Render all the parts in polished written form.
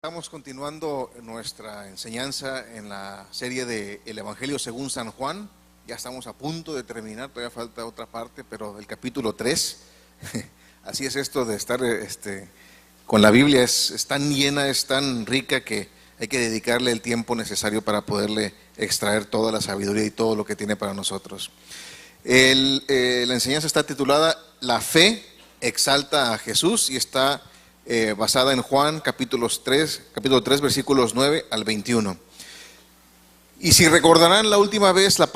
Estamos continuando nuestra enseñanza en la serie de El Evangelio según San Juan. Ya estamos a punto de terminar, todavía falta otra parte, pero del capítulo 3. Así es esto de estar con la Biblia, es tan llena, es tan rica que hay que dedicarle el tiempo necesario para poderle extraer toda la sabiduría y todo lo que tiene para nosotros. La enseñanza está titulada La fe exalta a Jesús y está basada en Juan capítulo 3, versículos 9 al 21. Y si recordarán la última vez la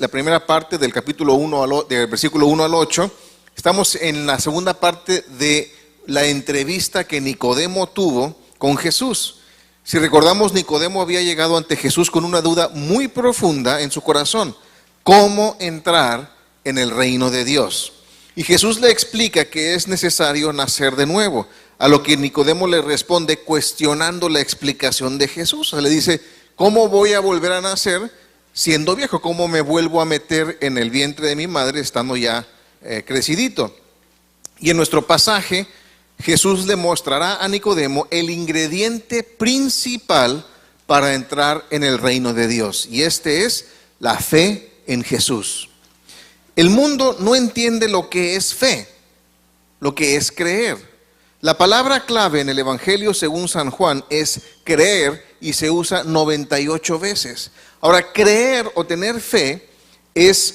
primera parte del capítulo 1 del versículo 1 al 8, estamos en la segunda parte de la entrevista que Nicodemo tuvo con Jesús. Si recordamos, Nicodemo había llegado ante Jesús con una duda muy profunda en su corazón: ¿cómo entrar en el reino de Dios? Y Jesús le explica que es necesario nacer de nuevo, a lo que Nicodemo le responde cuestionando la explicación de Jesús. O sea, le dice: ¿cómo voy a volver a nacer siendo viejo? ¿Cómo me vuelvo a meter en el vientre de mi madre estando ya crecidito? Y en nuestro pasaje, Jesús le mostrará a Nicodemo el ingrediente principal para entrar en el reino de Dios, y este es la fe en Jesús. El mundo no entiende lo que es fe, lo que es creer. La palabra clave en el Evangelio según San Juan es creer, y se usa 98 veces. Ahora, creer o tener fe es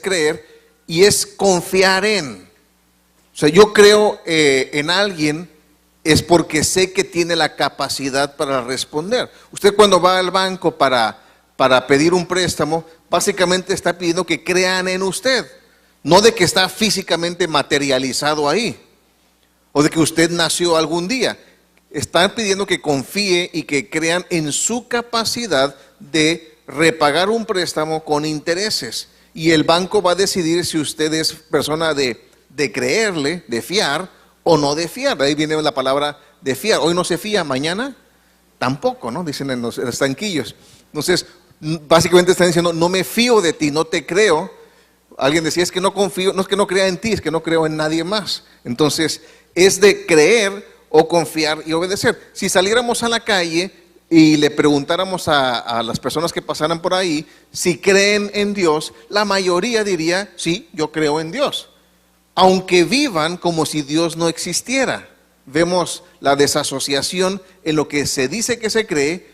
creer y es confiar en. O sea, yo creo en alguien es porque sé que tiene la capacidad para responder. Usted cuando va al banco para pedir un préstamo, básicamente está pidiendo que crean en usted, no de que está físicamente materializado ahí, o de que usted nació algún día. Están pidiendo que confíe y que crean en su capacidad de repagar un préstamo con intereses. Y el banco va a decidir si usted es persona de creerle, de fiar o no de fiar. De ahí viene la palabra de fiar. Hoy no se fía, mañana tampoco, ¿no? Dicen en los estanquillos. Entonces, básicamente están diciendo: no me fío de ti, no te creo. Alguien decía: es que no confío, no es que no crea en ti, es que no creo en nadie más. Entonces, es de creer o confiar y obedecer. Si saliéramos a la calle y le preguntáramos a las personas que pasaran por ahí si creen en Dios, la mayoría diría: sí, yo creo en Dios, aunque vivan como si Dios no existiera. Vemos la desasociación en lo que se dice que se cree,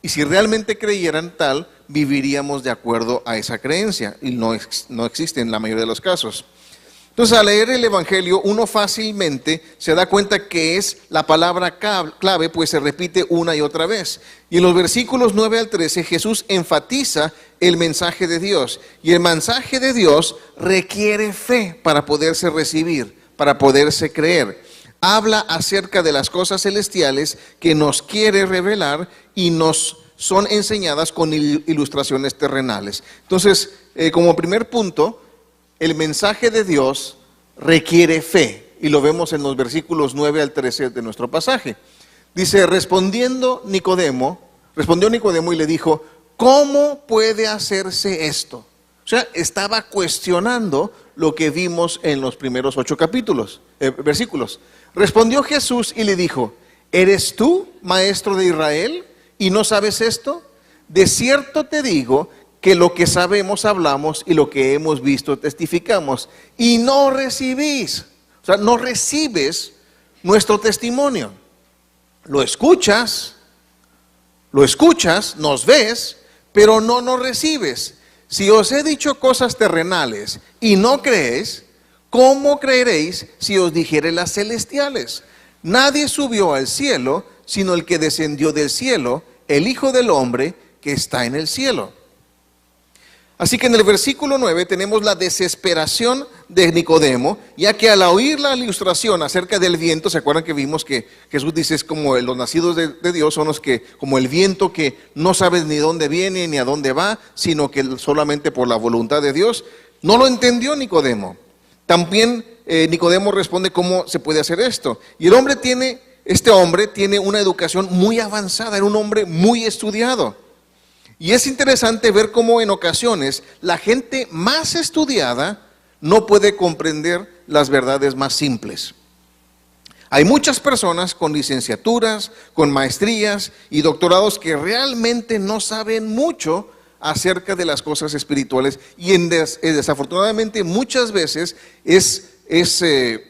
y si realmente creyeran tal, viviríamos de acuerdo a esa creencia, y no existe en la mayoría de los casos. Entonces, al leer el Evangelio, uno fácilmente se da cuenta que es la palabra clave, pues se repite una y otra vez. Y en los versículos 9 al 13, Jesús enfatiza el mensaje de Dios. Y el mensaje de Dios requiere fe para poderse recibir, para poderse creer. Habla acerca de las cosas celestiales que nos quiere revelar y nos son enseñadas con ilustraciones terrenales. Entonces, como primer punto, el mensaje de Dios requiere fe, y lo vemos en los versículos 9 al 13 de nuestro pasaje. Dice: respondió Nicodemo y le dijo: ¿cómo puede hacerse esto? O sea, estaba cuestionando lo que vimos en los primeros 8 versículos. Respondió Jesús y le dijo: ¿eres tú, maestro de Israel, y no sabes esto? De cierto te digo que lo que sabemos hablamos, y lo que hemos visto testificamos, y no recibís, o sea, no recibes nuestro testimonio. Lo escuchas, nos ves, pero no nos recibes. Si os he dicho cosas terrenales y no creéis, ¿cómo creeréis si os dijere las celestiales? Nadie subió al cielo, sino el que descendió del cielo, el Hijo del Hombre que está en el cielo. Así que en el versículo 9 tenemos la desesperación de Nicodemo, ya que al oír la ilustración acerca del viento, ¿se acuerdan que vimos que Jesús dice: es como los nacidos de Dios son los que, como el viento, que no sabes ni dónde viene ni a dónde va, sino que solamente por la voluntad de Dios? No lo entendió Nicodemo. También Nicodemo responde: ¿cómo se puede hacer esto? Y este hombre tiene una educación muy avanzada, era un hombre muy estudiado. Y es interesante ver cómo en ocasiones la gente más estudiada no puede comprender las verdades más simples. Hay muchas personas con licenciaturas, con maestrías y doctorados que realmente no saben mucho acerca de las cosas espirituales y desafortunadamente muchas veces es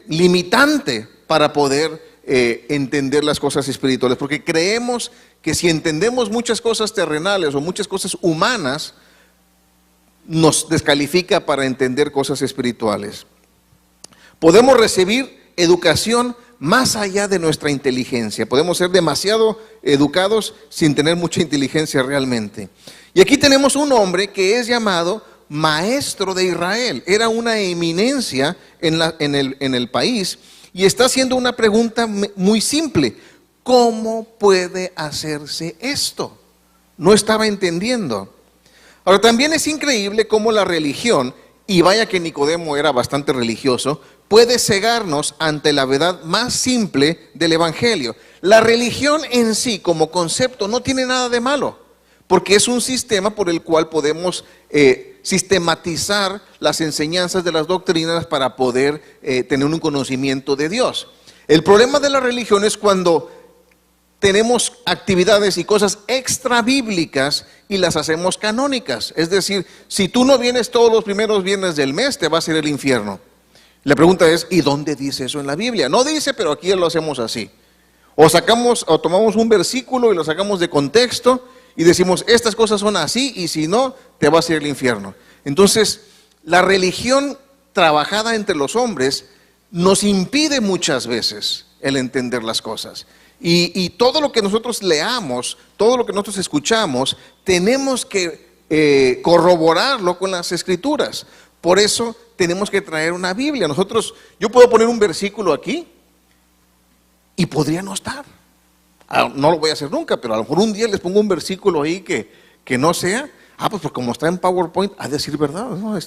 limitante para poder entender las cosas espirituales, porque creemos que si entendemos muchas cosas terrenales o muchas cosas humanas, nos descalifica para entender cosas espirituales. Podemos recibir educación más allá de nuestra inteligencia. Podemos ser demasiado educados sin tener mucha inteligencia realmente. Y aquí tenemos un hombre que es llamado maestro de Israel. Era una eminencia en el país y está haciendo una pregunta muy simple. ¿Cómo puede hacerse esto? No estaba entendiendo. Ahora, también es increíble cómo la religión, y vaya que Nicodemo era bastante religioso, puede cegarnos ante la verdad más simple del Evangelio. La religión en sí, como concepto, no tiene nada de malo, porque es un sistema por el cual podemos sistematizar las enseñanzas de las doctrinas para poder tener un conocimiento de Dios. El problema de la religión es cuando tenemos actividades y cosas extra bíblicas y las hacemos canónicas. Es decir, si tú no vienes todos los primeros viernes del mes, te vas a ir al infierno. La pregunta es, ¿y dónde dice eso en la Biblia? No dice, pero aquí lo hacemos así. O tomamos un versículo y lo sacamos de contexto y decimos, estas cosas son así, y si no, te vas a ir al infierno. Entonces, la religión trabajada entre los hombres nos impide muchas veces el entender las cosas. Y todo lo que nosotros leamos, todo lo que nosotros escuchamos, tenemos que corroborarlo con las Escrituras. Por eso tenemos que traer una Biblia. Yo puedo poner un versículo aquí y podría no estar. No lo voy a hacer nunca, pero a lo mejor un día les pongo un versículo ahí que no sea. Pues como está en PowerPoint, ha de decir verdad, ¿no?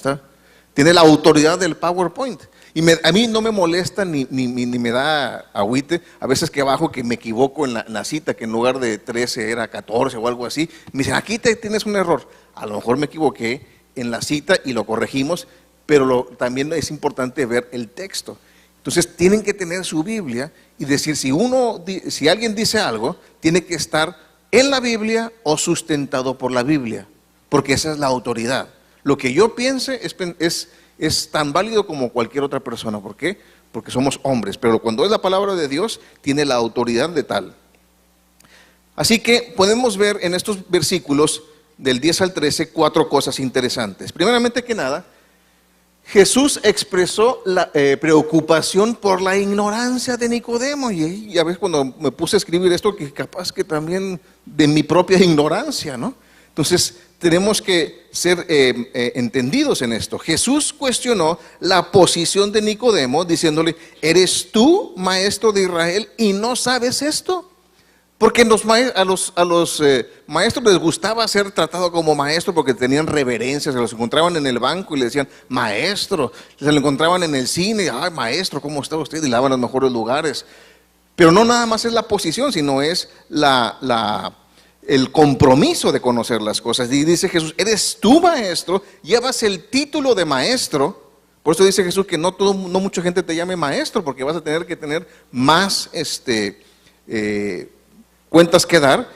Tiene la autoridad del PowerPoint. Y a mí no me molesta ni me da agüite. A veces que abajo que me equivoco en la cita, que en lugar de 13 era 14 o algo así. Me dicen, aquí tienes un error. A lo mejor me equivoqué en la cita y lo corregimos, pero también es importante ver el texto. Entonces tienen que tener su Biblia y decir, si alguien dice algo, tiene que estar en la Biblia o sustentado por la Biblia, porque esa es la autoridad. Lo que yo piense es tan válido como cualquier otra persona. ¿Por qué? Porque somos hombres, pero cuando es la palabra de Dios, tiene la autoridad de tal. Así que podemos ver en estos versículos del 10 al 13 cuatro cosas interesantes. Primeramente que nada, Jesús expresó la preocupación por la ignorancia de Nicodemo. Y a veces cuando me puse a escribir esto, que capaz que también de mi propia ignorancia, ¿no? Entonces tenemos que ser entendidos en esto. Jesús cuestionó la posición de Nicodemo diciéndole, ¿eres tú maestro de Israel y no sabes esto? Porque a los maestros les gustaba ser tratado como maestro porque tenían reverencia, se los encontraban en el banco y le decían, maestro, se lo encontraban en el cine, ay maestro, ¿cómo está usted? Y le daban los mejores lugares. Pero no nada más es la posición, sino es el compromiso de conocer las cosas. Y dice Jesús, eres tú maestro, llevas el título de maestro. Por eso dice Jesús que no mucha gente te llame maestro, porque vas a tener que tener más cuentas que dar.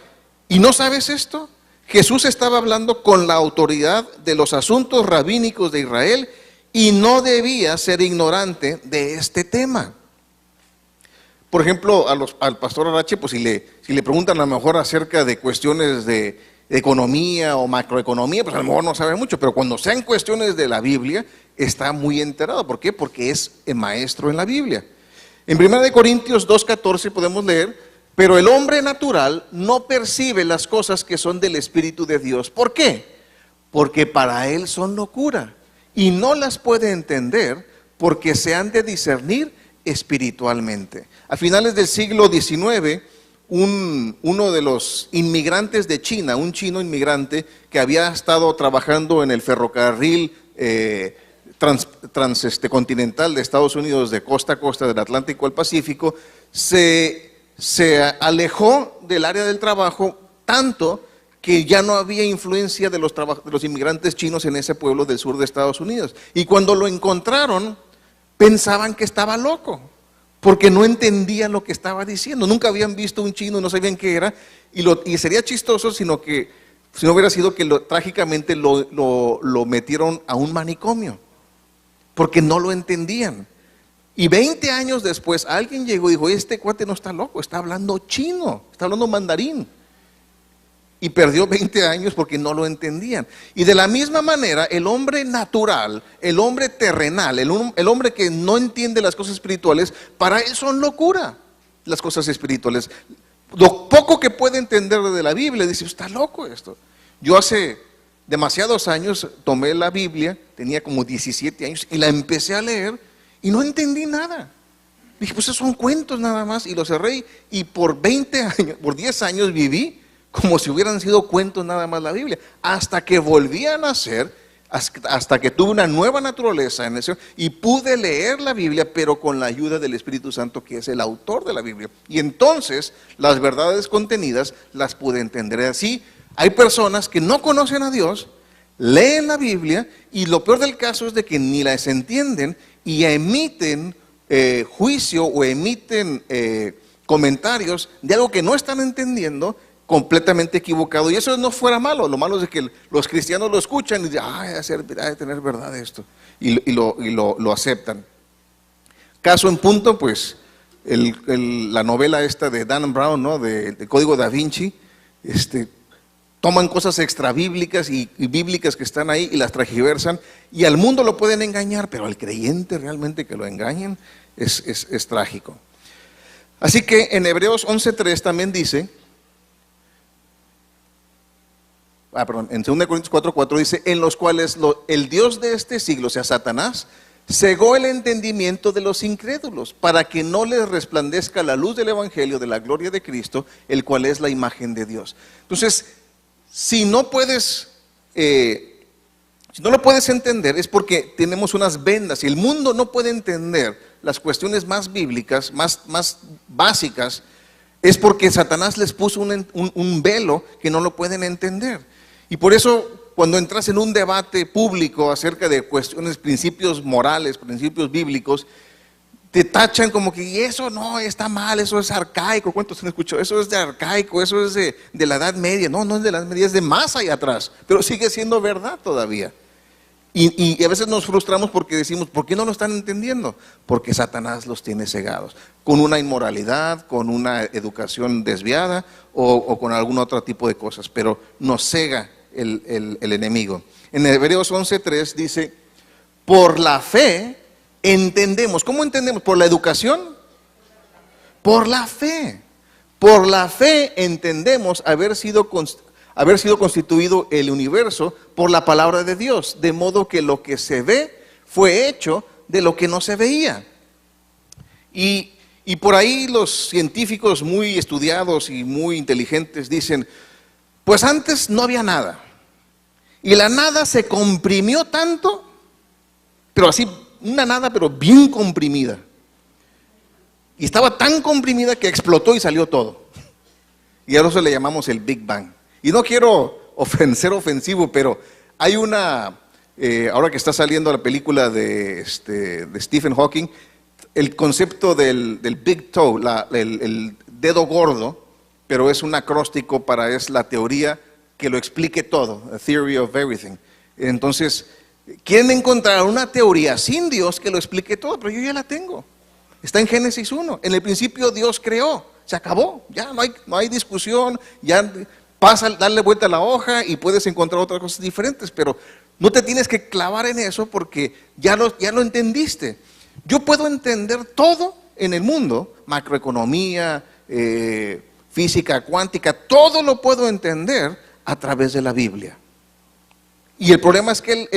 ¿Y no sabes esto? Jesús estaba hablando con la autoridad de los asuntos rabínicos de Israel y no debía ser ignorante de este tema. Por ejemplo, al pastor Arache, pues si le preguntan a lo mejor acerca de cuestiones de economía o macroeconomía, pues a lo mejor no sabe mucho, pero cuando sean cuestiones de la Biblia, está muy enterado. ¿Por qué? Porque es el maestro en la Biblia. En 1 Corintios 2:14 podemos leer, pero el hombre natural no percibe las cosas que son del Espíritu de Dios. ¿Por qué? Porque para él son locura y no las puede entender porque se han de discernir espiritualmente. A finales del siglo XIX, uno de los inmigrantes de China, un chino inmigrante que había estado trabajando en el ferrocarril transcontinental de Estados Unidos de costa a costa del Atlántico al Pacífico, se alejó del área del trabajo tanto que ya no había influencia de los inmigrantes chinos en ese pueblo del sur de Estados Unidos. Y cuando lo encontraron, pensaban que estaba loco, porque no entendían lo que estaba diciendo. Nunca habían visto un chino, no sabían qué era, y sería chistoso si no hubiera sido que trágicamente lo metieron a un manicomio, porque no lo entendían. Y 20 años después alguien llegó y dijo, este cuate no está loco, está hablando chino, está hablando mandarín. Y perdió 20 años porque no lo entendían. Y de la misma manera, el hombre natural, el hombre terrenal, el hombre que no entiende las cosas espirituales, para él son locura las cosas espirituales. Lo poco que puede entender de la Biblia, dice, está loco esto. Yo hace demasiados años tomé la Biblia, tenía como 17 años, y la empecé a leer y no entendí nada. Dije, pues esos son cuentos nada más, y los cerré, y por 20 años, por 10 años viví como si hubieran sido cuentos nada más la Biblia, hasta que volví a nacer, hasta que tuve una nueva naturaleza en eso, y pude leer la Biblia, pero con la ayuda del Espíritu Santo, que es el autor de la Biblia. Y entonces, las verdades contenidas las pude entender. Así, hay personas que no conocen a Dios, leen la Biblia, y lo peor del caso es de que ni las entienden, y emiten juicio o emiten comentarios de algo que no están entendiendo, completamente equivocado. Y eso no fuera malo. Lo malo es que los cristianos lo escuchan y dicen, ha de tener verdad esto, y lo aceptan. Caso en punto, pues la novela esta de Dan Brown, ¿no? de Código Da Vinci, toman cosas extrabíblicas y bíblicas que están ahí y las transgiversan, y al mundo lo pueden engañar, pero al creyente realmente que lo engañen es trágico. Así que en Hebreos 11:3 también dice, en 2 Corintios 4:4 dice, en los cuales el Dios de este siglo, o sea Satanás, cegó el entendimiento de los incrédulos, para que no les resplandezca la luz del evangelio de la gloria de Cristo, el cual es la imagen de Dios. Entonces, si no lo puedes entender, es porque tenemos unas vendas, y el mundo no puede entender las cuestiones más bíblicas, más básicas, es porque Satanás les puso un velo que no lo pueden entender. Y por eso, cuando entras en un debate público acerca de cuestiones, principios morales, principios bíblicos, te tachan como que, y eso no, está mal, eso es arcaico. ¿Cuántos han escuchado? Eso es de arcaico, eso es de la Edad Media. No, no es de la Edad Media, es de más allá atrás, pero sigue siendo verdad todavía. Y a veces nos frustramos porque decimos, ¿por qué no lo están entendiendo? Porque Satanás los tiene cegados, con una inmoralidad, con una educación desviada o con algún otro tipo de cosas, pero nos cega el enemigo. En Hebreos 11:3 dice, por la fe entendemos. ¿Cómo entendemos? ¿Por la educación? Por la fe. Por la fe entendemos haber sido constituido el universo por la palabra de Dios, de modo que lo que se ve fue hecho de lo que no se veía. Y por ahí los científicos muy estudiados y muy inteligentes dicen, pues antes no había nada, y la nada se comprimió tanto, pero así, una nada pero bien comprimida, y estaba tan comprimida que explotó y salió todo, y a eso le llamamos el Big Bang. Y no quiero ser ofensivo, pero hay ahora que está saliendo la película de Stephen Hawking, el concepto del Big Toe, el dedo gordo, pero es un acróstico es la teoría que lo explique todo, a theory of everything. Entonces, quieren encontrar una teoría sin Dios que lo explique todo, pero yo ya la tengo. Está en Génesis 1, en el principio Dios creó, se acabó, ya no hay discusión, ya pasa, darle vuelta a la hoja y puedes encontrar otras cosas diferentes, pero no te tienes que clavar en eso porque ya lo entendiste. Yo puedo entender todo en el mundo, macroeconomía, física cuántica, todo lo puedo entender a través de la Biblia. Y el problema es que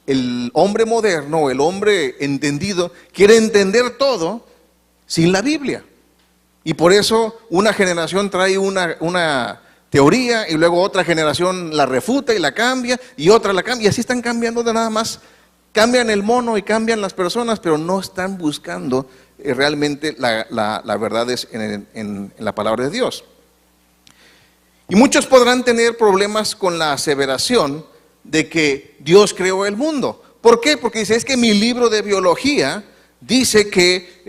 el hombre moderno, el hombre entendido, quiere entender todo sin la Biblia. Y por eso una generación trae una teoría y luego otra generación la refuta y la cambia y otra la cambia. Y así están cambiando de nada más. Cambian el mono y cambian las personas, pero no están buscando realmente la verdad es en la palabra de Dios. Y muchos podrán tener problemas con la aseveración de que Dios creó el mundo. ¿Por qué? Porque dice, es que mi libro de biología dice que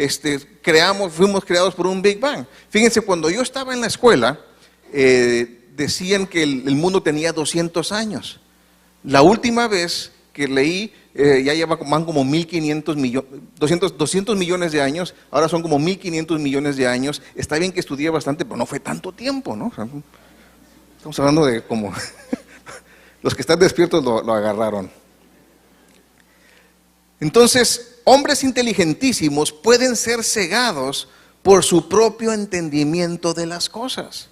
fuimos creados por un Big Bang. Fíjense, cuando yo estaba en la escuela, decían que el mundo tenía 200 años. La última vez que leí, van como 1.500 millones, 200 millones de años, ahora son como 1.500 millones de años. Está bien que estudié bastante, pero no fue tanto tiempo, ¿no? Estamos hablando de como los que están despiertos lo agarraron. Entonces, hombres inteligentísimos pueden ser cegados por su propio entendimiento de las cosas.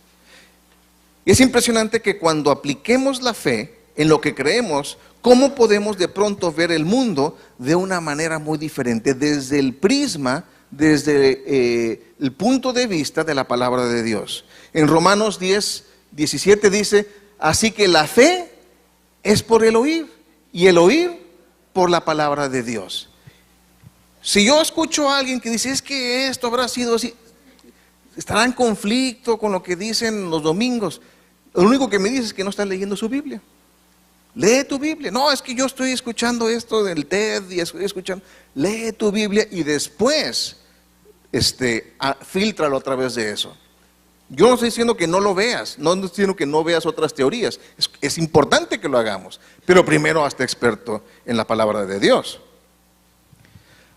Y es impresionante que cuando apliquemos la fe en lo que creemos, cómo podemos de pronto ver el mundo de una manera muy diferente, desde el prisma, desde el punto de vista de la palabra de Dios. En Romanos 10:17 dice, así que la fe es por el oír, y el oír por la palabra de Dios. Si yo escucho a alguien que dice, es que esto habrá sido así, estará en conflicto con lo que dicen los domingos, lo único que me dice es que no está leyendo su Biblia. Lee tu Biblia. No, es que yo estoy escuchando esto del TED y estoy escuchando. Lee tu Biblia y después fíltralo a través de eso. Yo no estoy diciendo que no lo veas, no estoy diciendo que no veas otras teorías. Es importante que lo hagamos, pero primero hazte experto en la palabra de Dios.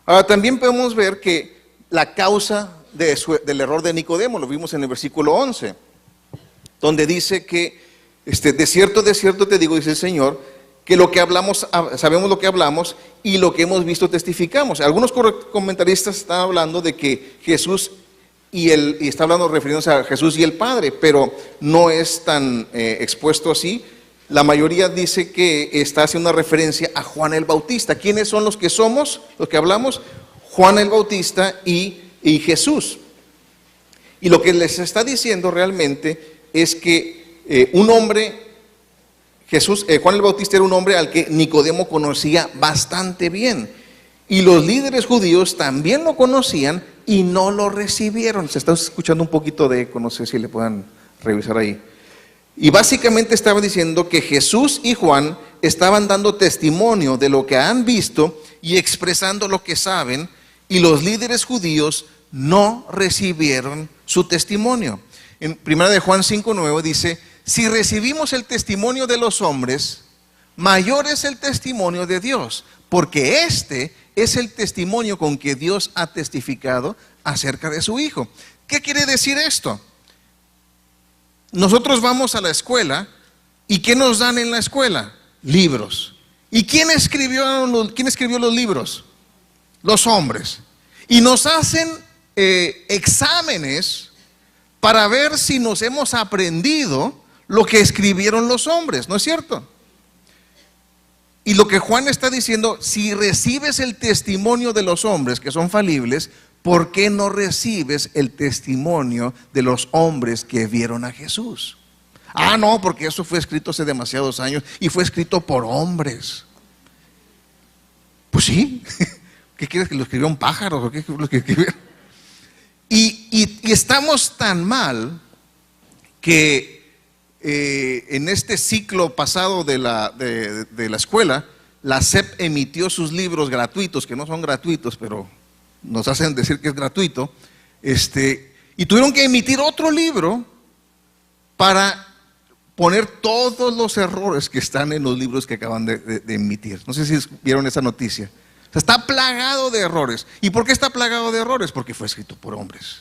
Ahora también podemos ver que la causa del error de Nicodemo, lo vimos en el versículo 11, donde dice que de cierto te digo, dice el Señor, que lo que hablamos, sabemos lo que hablamos y lo que hemos visto testificamos. Algunos comentaristas están hablando de que Jesús y está hablando refiriéndose a Jesús y el Padre, pero no es tan expuesto así. La mayoría dice que está haciendo una referencia a Juan el Bautista. ¿Quiénes son los que somos, los que hablamos? Juan el Bautista y Jesús. Y lo que les está diciendo realmente es que un hombre, Juan el Bautista era un hombre al que Nicodemo conocía bastante bien. Y los líderes judíos también lo conocían y no lo recibieron. Se está escuchando un poquito de eco, no sé si le puedan revisar ahí. Y básicamente estaba diciendo que Jesús y Juan estaban dando testimonio de lo que han visto y expresando lo que saben, y los líderes judíos no recibieron su testimonio. En 1 de Juan 5:9 dice, si recibimos el testimonio de los hombres, mayor es el testimonio de Dios, porque este es el testimonio con que Dios ha testificado acerca de su Hijo. ¿Qué quiere decir esto? Nosotros vamos a la escuela, ¿y qué nos dan en la escuela? Libros. ¿Y quién escribió los libros? Los hombres. Y nos hacen exámenes para ver si nos hemos aprendido lo que escribieron los hombres, ¿no es cierto? Y lo que Juan está diciendo, si recibes el testimonio de los hombres que son falibles, ¿por qué no recibes el testimonio de los hombres que vieron a Jesús? Ah, no, porque eso fue escrito hace demasiados años y fue escrito por hombres. Pues sí, ¿qué quieres, que lo escribieron pájaros o qué lo que escribieron? Y estamos tan mal que en este ciclo pasado de la escuela, la SEP emitió sus libros gratuitos, que no son gratuitos, pero nos hacen decir que es gratuito, y tuvieron que emitir otro libro para poner todos los errores que están en los libros que acaban de emitir. No sé si vieron esa noticia. O sea, está plagado de errores. ¿Y por qué está plagado de errores? Porque fue escrito por hombres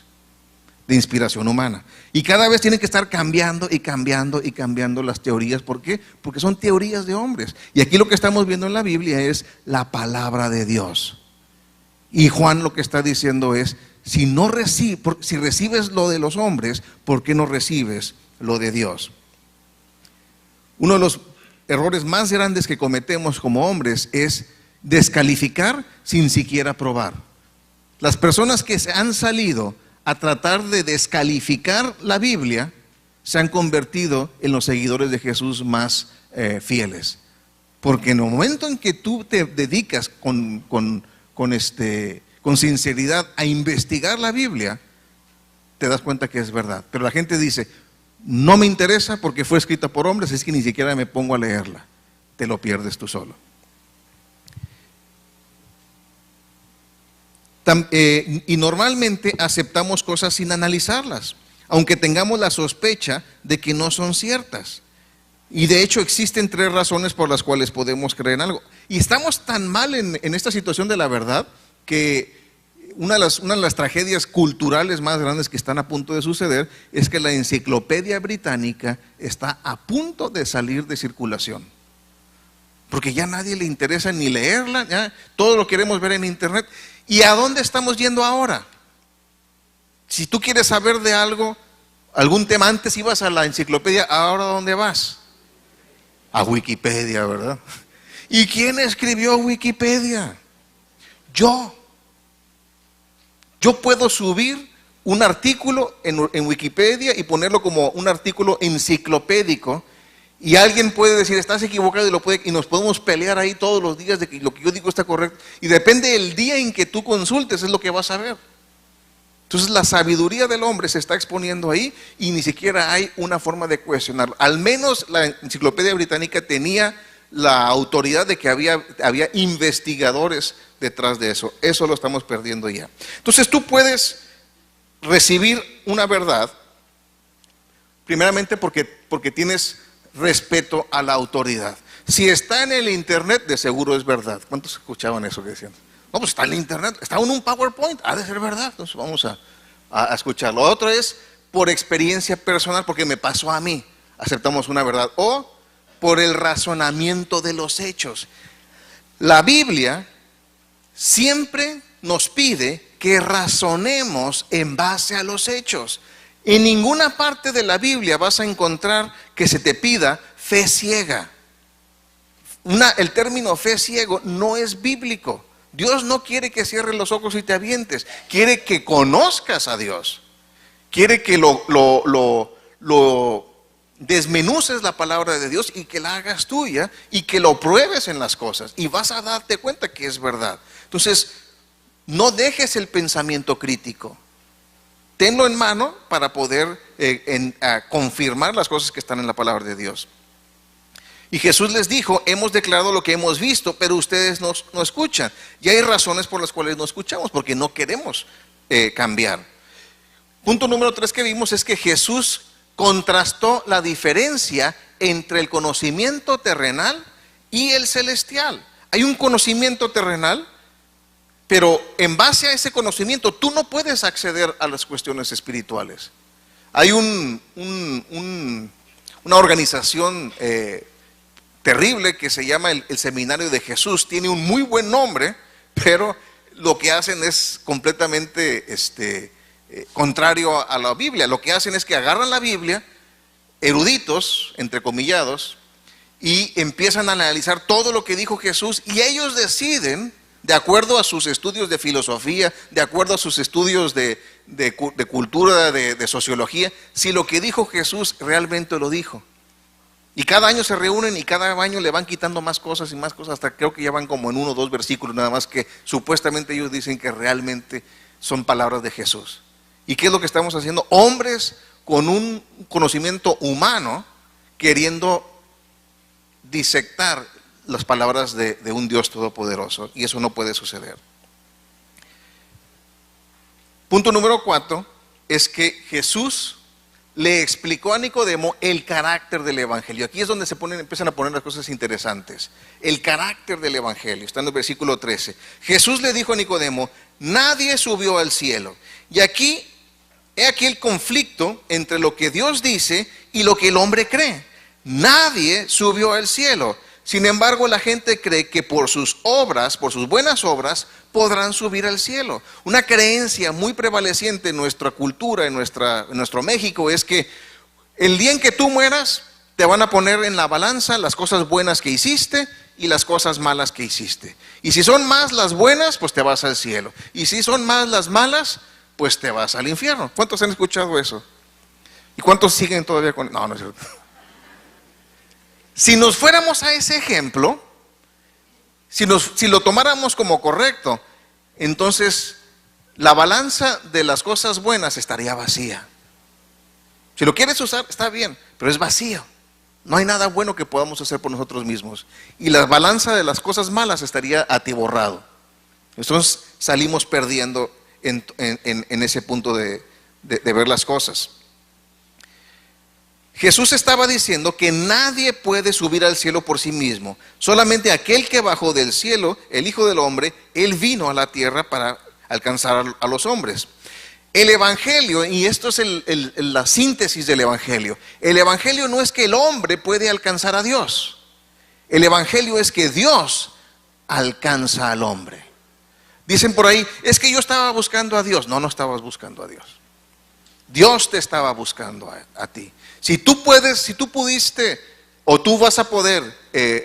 de inspiración humana. Y cada vez tienen que estar cambiando y cambiando y cambiando las teorías. ¿Por qué? Porque son teorías de hombres. Y aquí lo que estamos viendo en la Biblia es la palabra de Dios. Y Juan lo que está diciendo es, si recibes lo de los hombres, ¿por qué no recibes lo de Dios? Uno de los errores más grandes que cometemos como hombres es descalificar sin siquiera probar. Las personas que se han salido a tratar de descalificar la Biblia se han convertido en los seguidores de Jesús más fieles. Porque en el momento en que tú te dedicas con sinceridad a investigar la Biblia, te das cuenta que es verdad. Pero la gente dice, no me interesa porque fue escrita por hombres, es que ni siquiera me pongo a leerla. Te lo pierdes tú solo. Y normalmente aceptamos cosas sin analizarlas, aunque tengamos la sospecha de que no son ciertas. Y de hecho existen 3 razones por las cuales podemos creer en algo. Y estamos tan mal en esta situación de la verdad que una de las tragedias culturales más grandes que están a punto de suceder es que la Enciclopedia Británica está a punto de salir de circulación. Porque ya a nadie le interesa ni leerla, ya todo lo queremos ver en internet. ¿Y a dónde estamos yendo ahora? Si tú quieres saber de algo, algún tema, antes ibas a la enciclopedia, ¿ahora a dónde vas? A Wikipedia, ¿verdad? ¿Y quién escribió Wikipedia? Yo. Yo puedo subir un artículo en Wikipedia y ponerlo como un artículo enciclopédico, y alguien puede decir, estás equivocado, y nos podemos pelear ahí todos los días de que lo que yo digo está correcto, y depende del día en que tú consultes, es lo que vas a ver. Entonces la sabiduría del hombre se está exponiendo ahí y ni siquiera hay una forma de cuestionarlo. Al menos la Enciclopedia Británica tenía la autoridad de que había investigadores detrás de eso. Eso lo estamos perdiendo ya. Entonces tú puedes recibir una verdad, primeramente porque tienes respeto a la autoridad. Si está en el internet, de seguro es verdad. ¿Cuántos escuchaban eso que decían? No, pues está en el internet, está en un PowerPoint, ha de ser verdad. Entonces vamos a escucharlo. Otro es por experiencia personal, porque me pasó a mí, aceptamos una verdad. O por el razonamiento de los hechos. La Biblia siempre nos pide que razonemos en base a los hechos. En ninguna parte de la Biblia vas a encontrar que se te pida fe ciega. El término fe ciego no es bíblico. Dios no quiere que cierres los ojos y te avientes. Quiere que conozcas a Dios. Quiere que lo desmenuces la palabra de Dios y que la hagas tuya y que lo pruebes en las cosas. Y vas a darte cuenta que es verdad. Entonces, no dejes el pensamiento crítico. Tenlo en mano para poder confirmar las cosas que están en la palabra de Dios. Y Jesús les dijo, hemos declarado lo que hemos visto, pero ustedes no escuchan. Y hay razones por las cuales no escuchamos, porque no queremos cambiar. Punto número 3 que vimos es que Jesús contrastó la diferencia entre el conocimiento terrenal y el celestial. Hay un conocimiento terrenal, pero en base a ese conocimiento tú no puedes acceder a las cuestiones espirituales. Hay una organización terrible que se llama el Seminario de Jesús. Tiene un muy buen nombre, pero lo que hacen es completamente contrario a la Biblia. Lo que hacen es que agarran la Biblia, eruditos, entrecomillados, y empiezan a analizar todo lo que dijo Jesús, y ellos deciden, de acuerdo a sus estudios de filosofía, de acuerdo a sus estudios de cultura, de sociología, si lo que dijo Jesús realmente lo dijo. Y cada año se reúnen y cada año le van quitando más cosas y más cosas, hasta creo que ya van como en 1 o 2 versículos nada más que supuestamente ellos dicen que realmente son palabras de Jesús. ¿Y qué es lo que estamos haciendo? Hombres con un conocimiento humano queriendo disectar las palabras de un Dios todopoderoso, y eso no puede suceder. Punto número 4 es que Jesús le explicó a Nicodemo el carácter del evangelio. Aquí es donde empiezan a poner las cosas interesantes. El carácter del evangelio, está en el versículo 13. Jesús le dijo a Nicodemo, nadie subió al cielo. Y he aquí el conflicto entre lo que Dios dice y lo que el hombre cree. Nadie subió al cielo. Sin embargo, la gente cree que por sus obras, por sus buenas obras, podrán subir al cielo. Una creencia muy prevaleciente en nuestra cultura, en nuestro México, es que el día en que tú mueras, te van a poner en la balanza las cosas buenas que hiciste y las cosas malas que hiciste. Y si son más las buenas, pues te vas al cielo. Y si son más las malas, pues te vas al infierno. ¿Cuántos han escuchado eso? ¿Y cuántos siguen todavía con...? No, no es cierto. Si nos fuéramos a ese ejemplo, si lo tomáramos como correcto, entonces la balanza de las cosas buenas estaría vacía. Si lo quieres usar, está bien, pero es vacío. No hay nada bueno que podamos hacer por nosotros mismos. Y la balanza de las cosas malas estaría atiborrado. Entonces salimos perdiendo en ese punto de ver las cosas. Jesús estaba diciendo que nadie puede subir al cielo por sí mismo, solamente aquel que bajó del cielo, el Hijo del Hombre. Él vino a la tierra para alcanzar a los hombres. El Evangelio, y esto es la síntesis del Evangelio, el Evangelio no es que el hombre puede alcanzar a Dios. El Evangelio es que Dios alcanza al hombre. Dicen por ahí, es que yo estaba buscando a Dios. No, no estabas buscando a Dios. Dios te estaba buscando a ti. Si tú pudiste o tú vas a poder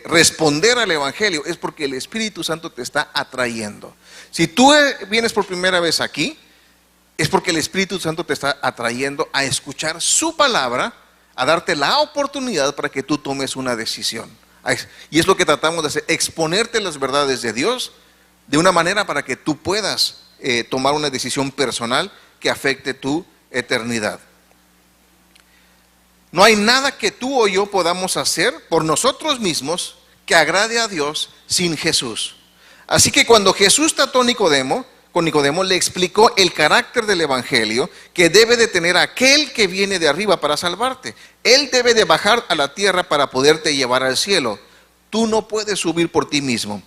responder al Evangelio, es porque el Espíritu Santo te está atrayendo. Si tú vienes por primera vez aquí, es porque el Espíritu Santo te está atrayendo a escuchar su palabra, a darte la oportunidad para que tú tomes una decisión. Y es lo que tratamos de hacer, exponerte las verdades de Dios de una manera para que tú puedas tomar una decisión personal que afecte tu eternidad. No hay nada que tú o yo podamos hacer por nosotros mismos que agrade a Dios sin Jesús. Así que cuando Jesús trató con Nicodemo, le explicó el carácter del Evangelio que debe de tener aquel que viene de arriba para salvarte. Él debe de bajar a la tierra para poderte llevar al cielo. Tú no puedes subir por ti mismo.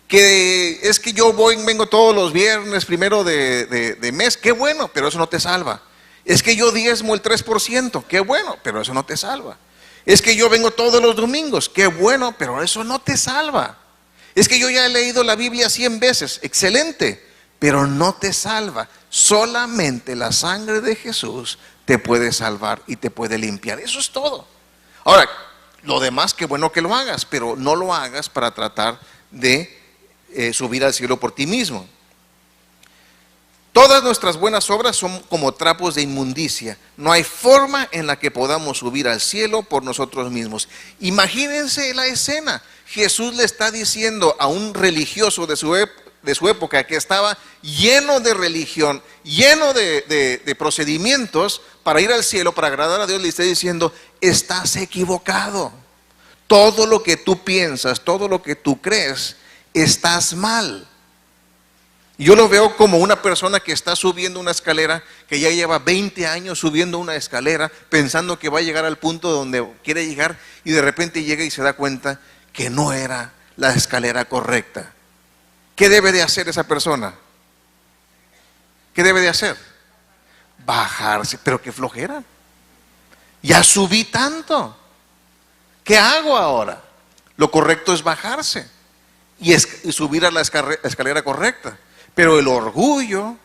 Que es que yo vengo todos los viernes primero de mes, qué bueno, pero eso no te salva. Es que yo diezmo el 3%, qué bueno, pero eso no te salva. Es que yo vengo todos los domingos, qué bueno, pero eso no te salva. Es que yo ya he leído la Biblia 100 veces, excelente, pero no te salva. Solamente la sangre de Jesús te puede salvar y te puede limpiar. Eso es todo. Ahora, lo demás, qué bueno que lo hagas, pero no lo hagas para tratar de subir al cielo por ti mismo. Todas nuestras buenas obras son como trapos de inmundicia. No hay forma en la que podamos subir al cielo por nosotros mismos. Imagínense la escena. Jesús le está diciendo a un religioso de su época que estaba lleno de religión, lleno de procedimientos para ir al cielo, para agradar a Dios. Le está diciendo, estás equivocado. Todo lo que tú piensas, todo lo que tú crees, estás mal. Yo lo veo como una persona que está subiendo una escalera, que ya lleva 20 años subiendo una escalera, pensando que va a llegar al punto donde quiere llegar, y de repente llega y se da cuenta que no era la escalera correcta. ¿Qué debe de hacer esa persona? ¿Qué debe de hacer? Bajarse. Pero qué flojera. Ya subí tanto. ¿Qué hago ahora? Lo correcto es bajarse y subir a la escalera correcta. Pero el orgullo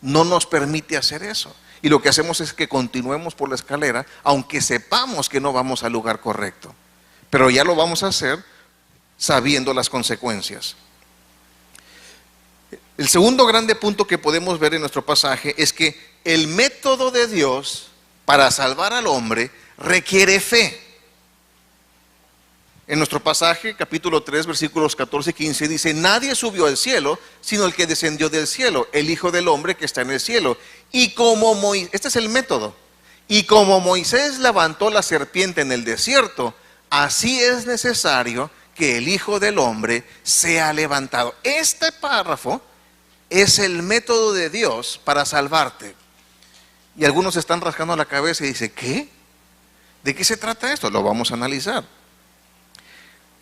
no nos permite hacer eso. Y lo que hacemos es que continuemos por la escalera, aunque sepamos que no vamos al lugar correcto. Pero ya lo vamos a hacer sabiendo las consecuencias. El segundo grande punto que podemos ver en nuestro pasaje es que el método de Dios para salvar al hombre requiere fe. En nuestro pasaje, capítulo 3, versículos 14 y 15, dice: nadie subió al cielo, sino el que descendió del cielo, el Hijo del Hombre que está en el cielo. Y como Moisés, este es el método, y como Moisés levantó la serpiente en el desierto, así es necesario que el Hijo del Hombre sea levantado. Este párrafo es el método de Dios para salvarte. Y algunos están rascando la cabeza y dicen, ¿qué? ¿De qué se trata esto? Lo vamos a analizar.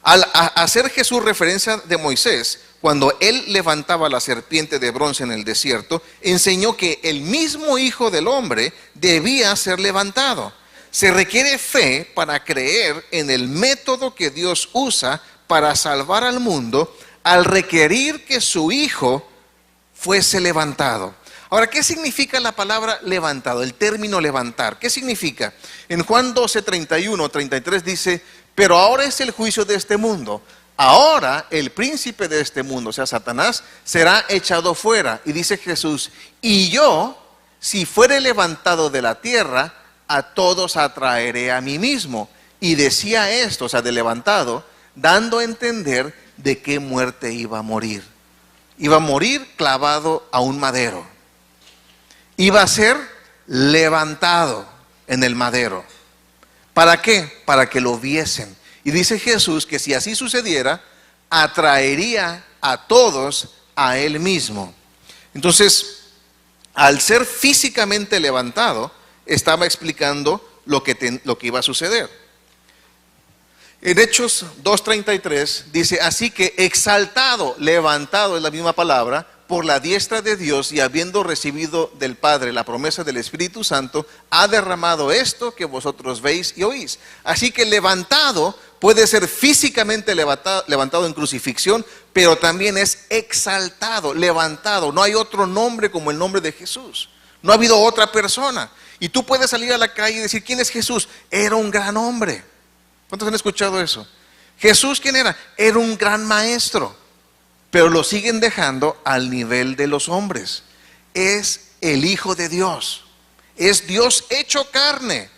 Al hacer Jesús referencia de Moisés, cuando él levantaba la serpiente de bronce en el desierto, enseñó que el mismo Hijo del Hombre debía ser levantado. Se requiere fe para creer en el método que Dios usa para salvar al mundo, al requerir que su Hijo fuese levantado. Ahora, ¿qué significa la palabra levantado? El término levantar, ¿qué significa? En Juan 12, 31, 33 dice: pero ahora es el juicio de este mundo. Ahora el príncipe de este mundo, o sea, Satanás, será echado fuera. Y dice Jesús: y yo, si fuere levantado de la tierra, a todos atraeré a mí mismo. Y decía esto, o sea, de levantado, dando a entender de qué muerte iba a morir. Iba a morir clavado a un madero. Iba a ser levantado en el madero. ¿Para qué? Para que lo viesen. Y dice Jesús que si así sucediera, atraería a todos a él mismo. Entonces, al ser físicamente levantado, estaba explicando lo que iba a suceder. En Hechos 2:33 dice, así que exaltado, levantado es la misma palabra, por la diestra de Dios, y habiendo recibido del Padre la promesa del Espíritu Santo, ha derramado esto que vosotros veis y oís. Así que levantado puede ser físicamente levantado en crucifixión, pero también es exaltado, levantado. No hay otro nombre como el nombre de Jesús. No ha habido otra persona. Y tú puedes salir a la calle y decir, ¿quién es Jesús? Era un gran hombre. ¿Cuántos han escuchado eso? Jesús, ¿quién era? Era un gran maestro. Pero lo siguen dejando al nivel de los hombres. Es el Hijo de Dios. Es Dios hecho carne.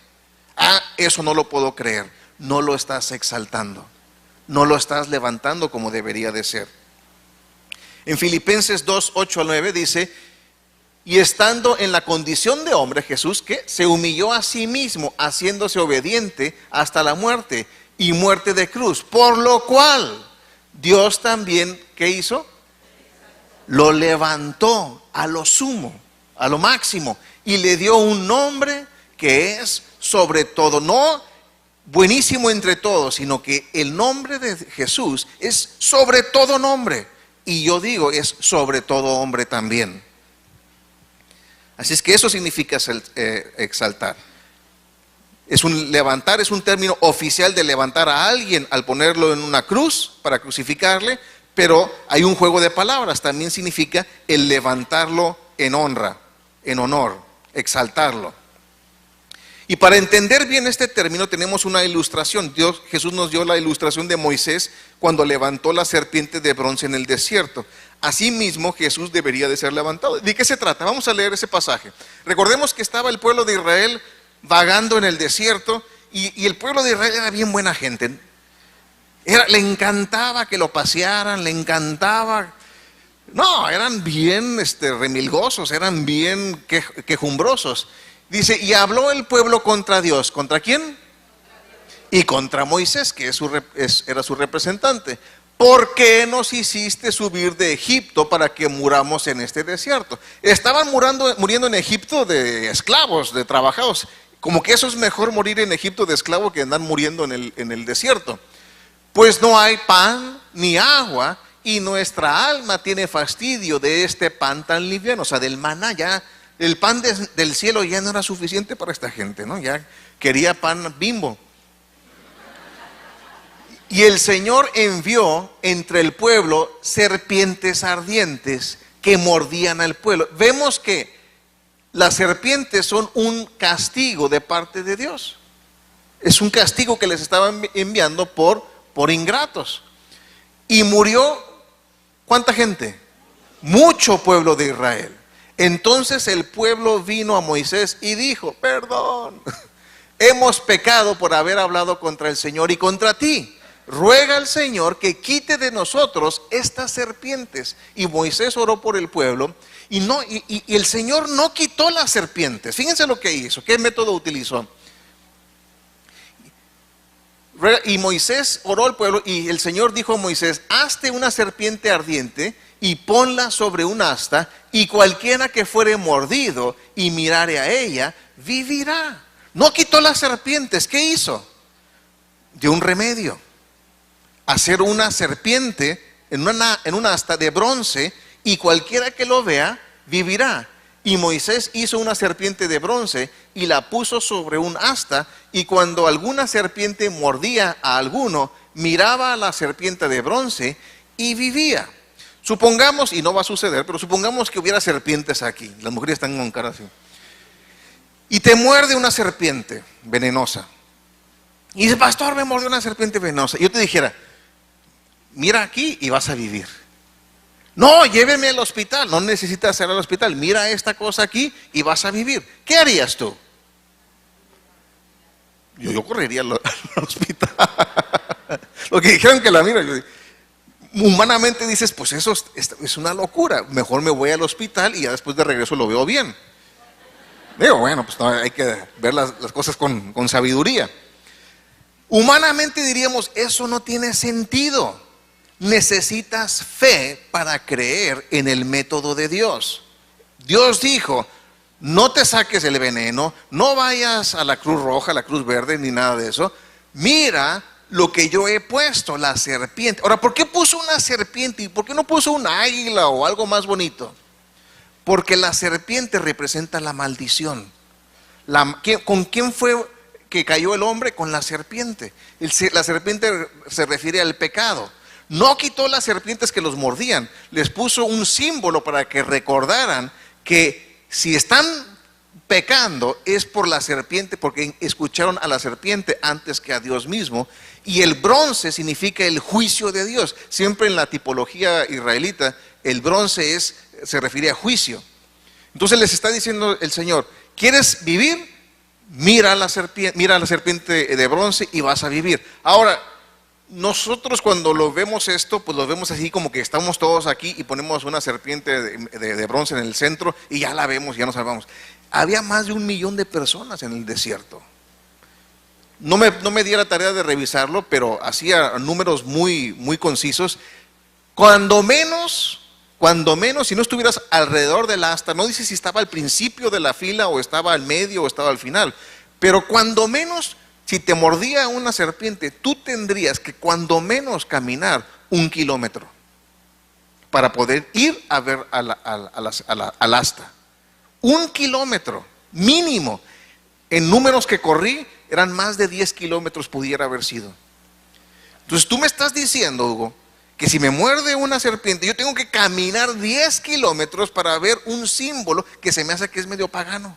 Ah, eso no lo puedo creer. No lo estás exaltando. No lo estás levantando como debería de ser. En Filipenses 2:8-9 dice, y estando en la condición de hombre, Jesús, que se humilló a sí mismo, haciéndose obediente hasta la muerte, y muerte de cruz. Por lo cual, Dios también, ¿qué hizo? Lo levantó a lo sumo, a lo máximo, y le dio un nombre que es sobre todo, no buenísimo entre todos, sino que el nombre de Jesús es sobre todo nombre, y yo digo, es sobre todo hombre también. Así es que eso significa exaltar. Levantar es un término oficial de levantar a alguien al ponerlo en una cruz para crucificarle, pero hay un juego de palabras, también significa el levantarlo en honra, en honor, exaltarlo. Y para entender bien este término tenemos una ilustración. Jesús nos dio la ilustración de Moisés cuando levantó la serpiente de bronce en el desierto. Asimismo, Jesús debería de ser levantado. ¿De qué se trata? Vamos a leer ese pasaje. Recordemos que estaba el pueblo de Israel vagando en el desierto y el pueblo de Israel era bien buena gente. Le encantaba que lo pasearan, le encantaba. No, eran bien remilgosos, eran bien quejumbrosos. Dice, y habló el pueblo contra Dios. ¿Contra quién? Y contra Moisés, que era su representante. ¿Por qué nos hiciste subir de Egipto para que muramos en este desierto? Estaban muriendo en Egipto de esclavos, de trabajados. Como que eso es mejor morir en Egipto de esclavo que andar muriendo en el desierto. Pues no hay pan ni agua, y nuestra alma tiene fastidio de este pan tan liviano. O sea, del maná ya. El pan del cielo ya no era suficiente para esta gente, ¿no? Ya quería pan Bimbo. Y el Señor envió entre el pueblo serpientes ardientes que mordían al pueblo. Vemos que las serpientes son un castigo de parte de Dios. Es un castigo que les estaban enviando por ingratos. Y murió, ¿cuánta gente? Mucho pueblo de Israel. Entonces el pueblo vino a Moisés y dijo, perdón, hemos pecado por haber hablado contra el Señor y contra ti. Ruega al Señor que quite de nosotros estas serpientes. Y Moisés oró por el pueblo y el Señor no quitó las serpientes. Fíjense lo que hizo, qué método utilizó. Y Moisés oró al pueblo y el Señor dijo a Moisés, hazte una serpiente ardiente y ponla sobre un asta, y cualquiera que fuere mordido y mirare a ella, vivirá. No quitó las serpientes, ¿qué hizo? Dio un remedio. Hacer una serpiente en una asta de bronce, y cualquiera que lo vea, vivirá. Y Moisés hizo una serpiente de bronce y la puso sobre un asta, y cuando alguna serpiente mordía a alguno, miraba a la serpiente de bronce y vivía. Supongamos, y no va a suceder, pero supongamos que hubiera serpientes aquí. Las mujeres están con cara así. Y te muerde una serpiente venenosa. Y dice, pastor, me mordió una serpiente venenosa. Y yo te dijera, mira aquí y vas a vivir. No, lléveme al hospital. No necesitas ir al hospital. Mira esta cosa aquí y vas a vivir. ¿Qué harías tú? Yo correría al hospital. Lo que dijeron que la mira, humanamente dices, pues eso es una locura. Mejor me voy al hospital y ya después de regreso lo veo bien. Digo, bueno, pues no, hay que ver las cosas con sabiduría. Humanamente diríamos, eso no tiene sentido. necesitas fe para creer en el método de Dios. Dios dijo, no te saques el veneno, no vayas a la Cruz Roja, a la Cruz Verde, ni nada de eso. Mira lo que yo he puesto, la serpiente. Ahora, ¿por qué puso una serpiente y por qué no puso un águila o algo más bonito? Porque la serpiente representa la maldición. ¿Con quién fue que cayó el hombre? Con la serpiente. La serpiente se refiere al pecado. No quitó las serpientes que los mordían, les puso un símbolo para que recordaran que si están pecando es por la serpiente, porque escucharon a la serpiente antes que a Dios mismo. Y el bronce significa el juicio de Dios. Siempre en la tipología israelita el bronce se refiere a juicio. Entonces les está diciendo el Señor, ¿quieres vivir? Mira a la serpiente de bronce y vas a vivir. Ahora, nosotros cuando lo vemos esto, pues lo vemos así como que estamos todos aquí y ponemos una serpiente de bronce en el centro y ya la vemos, ya nos salvamos. Había más de 1 millón de personas en el desierto. No me di la tarea de revisarlo, pero hacía números muy, muy concisos. Cuando menos, si no estuvieras alrededor del asta, no dice si estaba al principio de la fila o estaba al medio o estaba al final, pero cuando menos, si te mordía una serpiente, tú tendrías que cuando menos caminar 1 kilómetro para poder ir a ver al asta. 1 kilómetro mínimo. En números que corrí, eran más de 10 kilómetros pudiera haber sido. Entonces tú me estás diciendo, Hugo, que si me muerde una serpiente, yo tengo que caminar 10 kilómetros para ver un símbolo que se me hace que es medio pagano.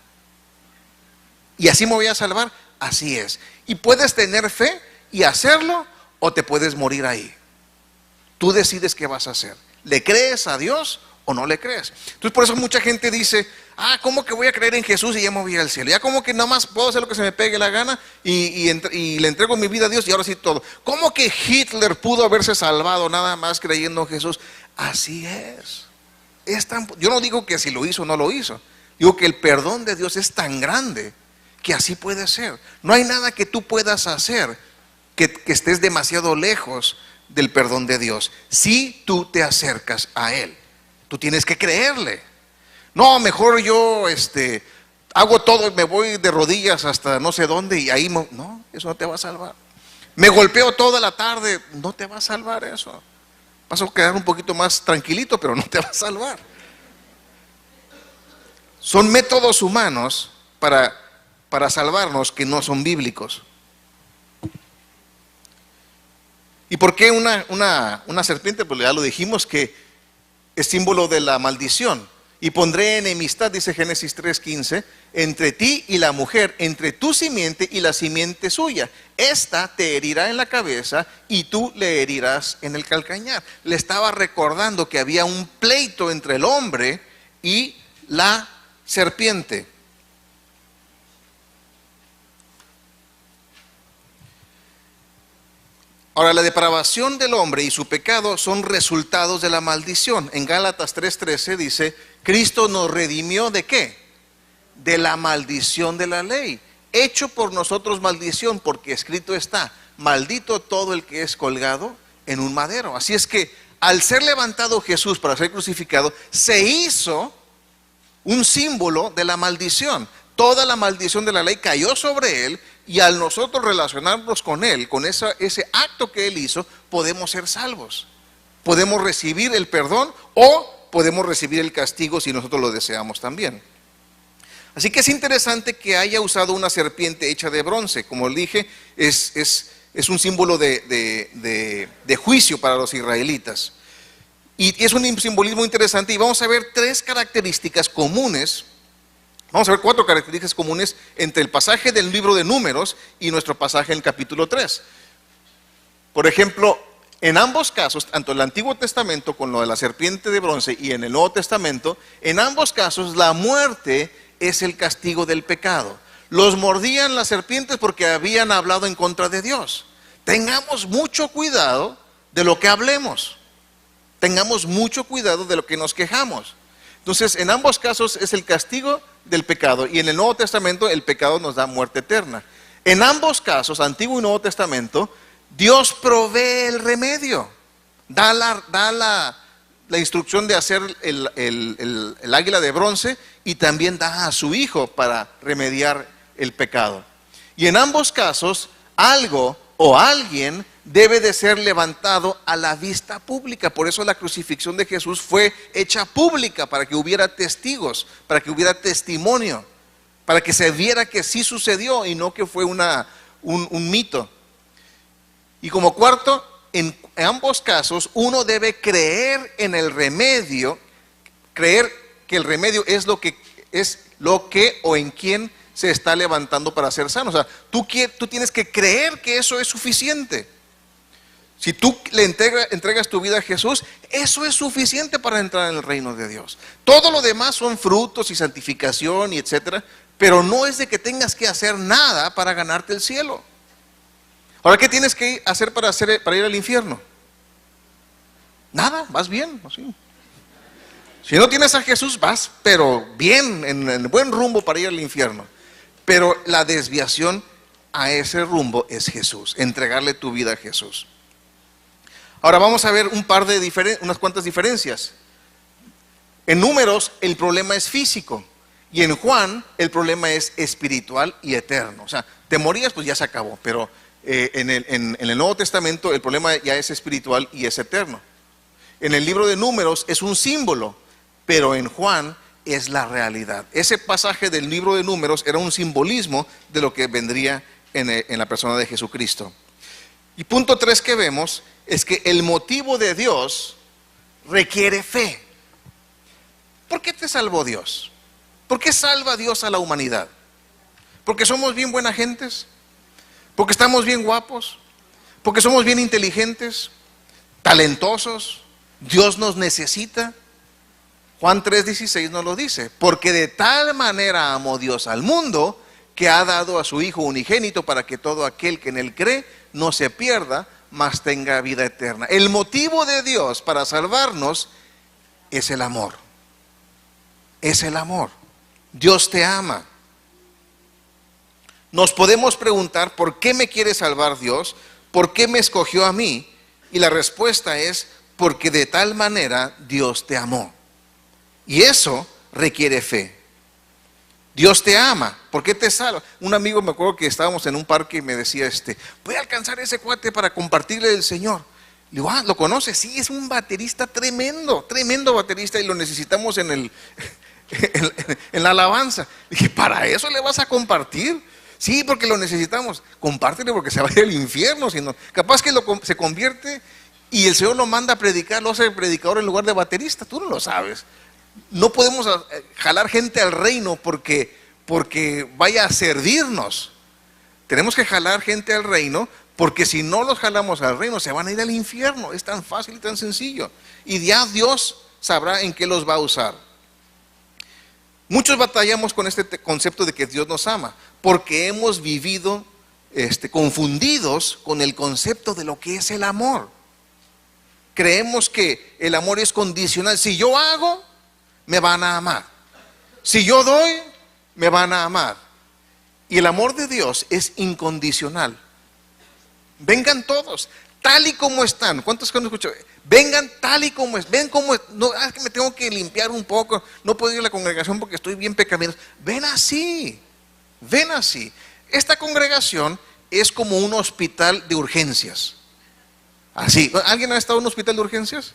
Y así me voy a salvar. Así es. Y puedes tener fe y hacerlo, o te puedes morir ahí. Tú decides qué vas a hacer. ¿Le crees a Dios o no le crees? Entonces por eso mucha gente dice, ¿cómo que voy a creer en Jesús y ya me voy al cielo? Ya como que nada más puedo hacer lo que se me pegue la gana y le entrego mi vida a Dios y ahora sí todo. ¿Cómo que Hitler pudo haberse salvado nada más creyendo en Jesús? Así es. Yo no digo que si lo hizo o no lo hizo. Digo que el perdón de Dios es tan grande que así puede ser. No hay nada que tú puedas hacer que estés demasiado lejos del perdón de Dios. Si tú te acercas a Él, tú tienes que creerle. No, mejor yo hago todo, me voy de rodillas hasta no sé dónde y ahí no, eso no te va a salvar. Me golpeo toda la tarde, no te va a salvar eso. Vas a quedar un poquito más tranquilito, pero no te va a salvar. Son métodos humanos para salvarnos que no son bíblicos. ¿Y por qué una serpiente? Pues ya lo dijimos que es símbolo de la maldición. Y pondré enemistad, dice Génesis 3:15, entre ti y la mujer, entre tu simiente y la simiente suya. Esta te herirá en la cabeza y tú le herirás en el calcañar. Le estaba recordando que había un pleito entre el hombre y la serpiente. Ahora, la depravación del hombre y su pecado son resultados de la maldición. En Gálatas 3:13 dice, Cristo nos redimió ¿de qué? De la maldición de la ley. Hecho por nosotros maldición, porque escrito está, maldito todo el que es colgado en un madero. Así es que al ser levantado Jesús para ser crucificado, se hizo un símbolo de la maldición. Toda la maldición de la ley cayó sobre Él y al nosotros relacionarnos con Él, con ese acto que Él hizo, podemos ser salvos. Podemos recibir el perdón o podemos recibir el castigo si nosotros lo deseamos también. Así que es interesante que haya usado una serpiente hecha de bronce. Como le dije, es un símbolo de juicio para los israelitas. Y es un simbolismo interesante y vamos a ver 3 características comunes. Vamos a ver 4 características comunes entre el pasaje del libro de Números y nuestro pasaje en el capítulo 3. Por ejemplo, en ambos casos, tanto en el Antiguo Testamento con lo de la serpiente de bronce y en el Nuevo Testamento, en ambos casos la muerte es el castigo del pecado. Los mordían las serpientes porque habían hablado en contra de Dios. Tengamos mucho cuidado de lo que hablemos. Tengamos mucho cuidado de lo que nos quejamos. Entonces, en ambos casos es el castigo del pecado y en el Nuevo Testamento el pecado nos da muerte eterna. En ambos casos, Antiguo y Nuevo Testamento, Dios provee el remedio. la instrucción de hacer el águila de bronce, y también da a su hijo para remediar el pecado. Y en ambos casos, algo o alguien debe de ser levantado a la vista pública. Por eso la crucifixión de Jesús fue hecha pública, para que hubiera testigos, para que hubiera testimonio, para que se viera que sí sucedió y no que fue un mito. Y como cuarto, en ambos casos uno debe creer en el remedio, creer que el remedio es lo que o en quien se está levantando para ser sano. O sea, tú tienes que creer que eso es suficiente. Si tú le entregas tu vida a Jesús, eso es suficiente para entrar en el reino de Dios. Todo lo demás son frutos y santificación y etcétera, pero no es de que tengas que hacer nada para ganarte el cielo. Ahora, ¿qué tienes que hacer para ir al infierno? Nada, vas bien, así. Si no tienes a Jesús, vas, pero bien, en el buen rumbo para ir al infierno. Pero la desviación a ese rumbo es Jesús, entregarle tu vida a Jesús. Ahora vamos a ver unas cuantas diferencias. En Números el problema es físico, y en Juan el problema es espiritual y eterno. O sea, te morías, pues ya se acabó, pero en el Nuevo Testamento el problema ya es espiritual y es eterno. En el libro de Números es un símbolo, pero en Juan es la realidad. Ese pasaje del libro de Números era un simbolismo de lo que vendría en la persona de Jesucristo. Y punto 3 que vemos es que el motivo de Dios requiere fe. ¿Por qué te salvó Dios? ¿Por qué salva Dios a la humanidad? ¿Porque somos bien buenas gentes? ¿Porque estamos bien guapos? ¿Porque somos bien inteligentes? ¿Talentosos? ¿Dios nos necesita? Juan 3:16 nos lo dice: porque de tal manera amó Dios al mundo, que ha dado a su Hijo unigénito, para que todo aquel que en él cree no se pierda, mas tenga vida eterna. El motivo de Dios para salvarnos es el amor. Es el amor. Dios te ama. Nos podemos preguntar: ¿por qué me quiere salvar Dios? ¿Por qué me escogió a mí? Y la respuesta es: porque de tal manera Dios te amó. Y eso requiere fe. Dios te ama. ¿Por qué te salva? Un amigo, me acuerdo que estábamos en un parque y me decía: voy a alcanzar ese cuate para compartirle del Señor. Le digo: ¿lo conoces? Sí, es un baterista tremendo, tremendo baterista, y lo necesitamos en la alabanza. Le dije: ¿para eso le vas a compartir? Sí, porque lo necesitamos. Compártele, porque se va a ir al infierno. Sino, capaz que se convierte y el Señor lo manda a predicar, lo hace predicador en lugar de baterista. Tú no lo sabes. No podemos jalar gente al reino porque vaya a servirnos. Tenemos que jalar gente al reino, porque si no los jalamos al reino, se van a ir al infierno. Es tan fácil y tan sencillo. Y ya Dios sabrá en qué los va a usar. Muchos batallamos con este concepto de que Dios nos ama, porque hemos vivido confundidos con el concepto de lo que es el amor. Creemos que el amor es condicional. Si yo hago, me van a amar. Si yo doy, me van a amar. Y el amor de Dios es incondicional. Vengan todos, tal y como están. ¿Cuántos han escuchado? Vengan tal y como es. Ven como es. No, es que me tengo que limpiar un poco. No puedo ir a la congregación porque estoy bien pecaminoso. Ven así. Ven así. Esta congregación es como un hospital de urgencias. Así. ¿Alguien ha estado en un hospital de urgencias?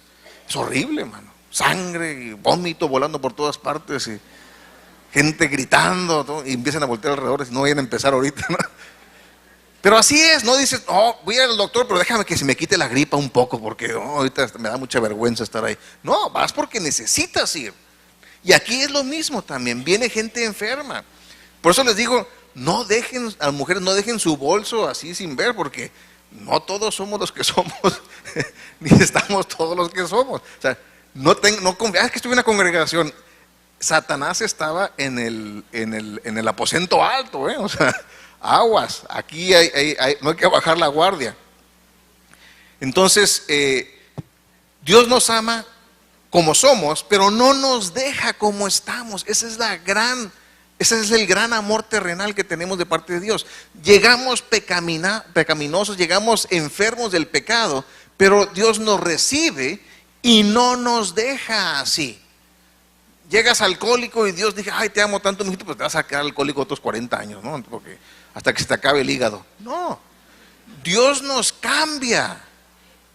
Es horrible, hermano. Sangre y vómito volando por todas partes, y gente gritando, todo, y empiezan a voltear alrededor, y no vayan a empezar ahorita, ¿no? Pero así es. No dices: voy al doctor, pero déjame que se me quite la gripa un poco, porque ahorita me da mucha vergüenza estar ahí. No, vas porque necesitas ir. Y aquí es lo mismo también. Viene gente enferma. Por eso les digo: no dejen, a las mujeres no dejen su bolso así sin ver, porque no todos somos los que somos, ni estamos todos los que somos. O sea, es que estuve en una congregación, Satanás estaba en el aposento alto, o sea, aguas, aquí no hay que bajar la guardia. Entonces, Dios nos ama como somos, pero no nos deja como estamos. Ese es el gran amor terrenal que tenemos de parte de Dios. Llegamos pecaminosos, llegamos enfermos del pecado, Pero Dios nos recibe y no nos deja así. Llegas alcohólico y Dios dice, ay, te amo tanto, mijito, pues te vas a quedar alcohólico otros 40 años, ¿no? Porque hasta que se te acabe el hígado. No, Dios nos cambia,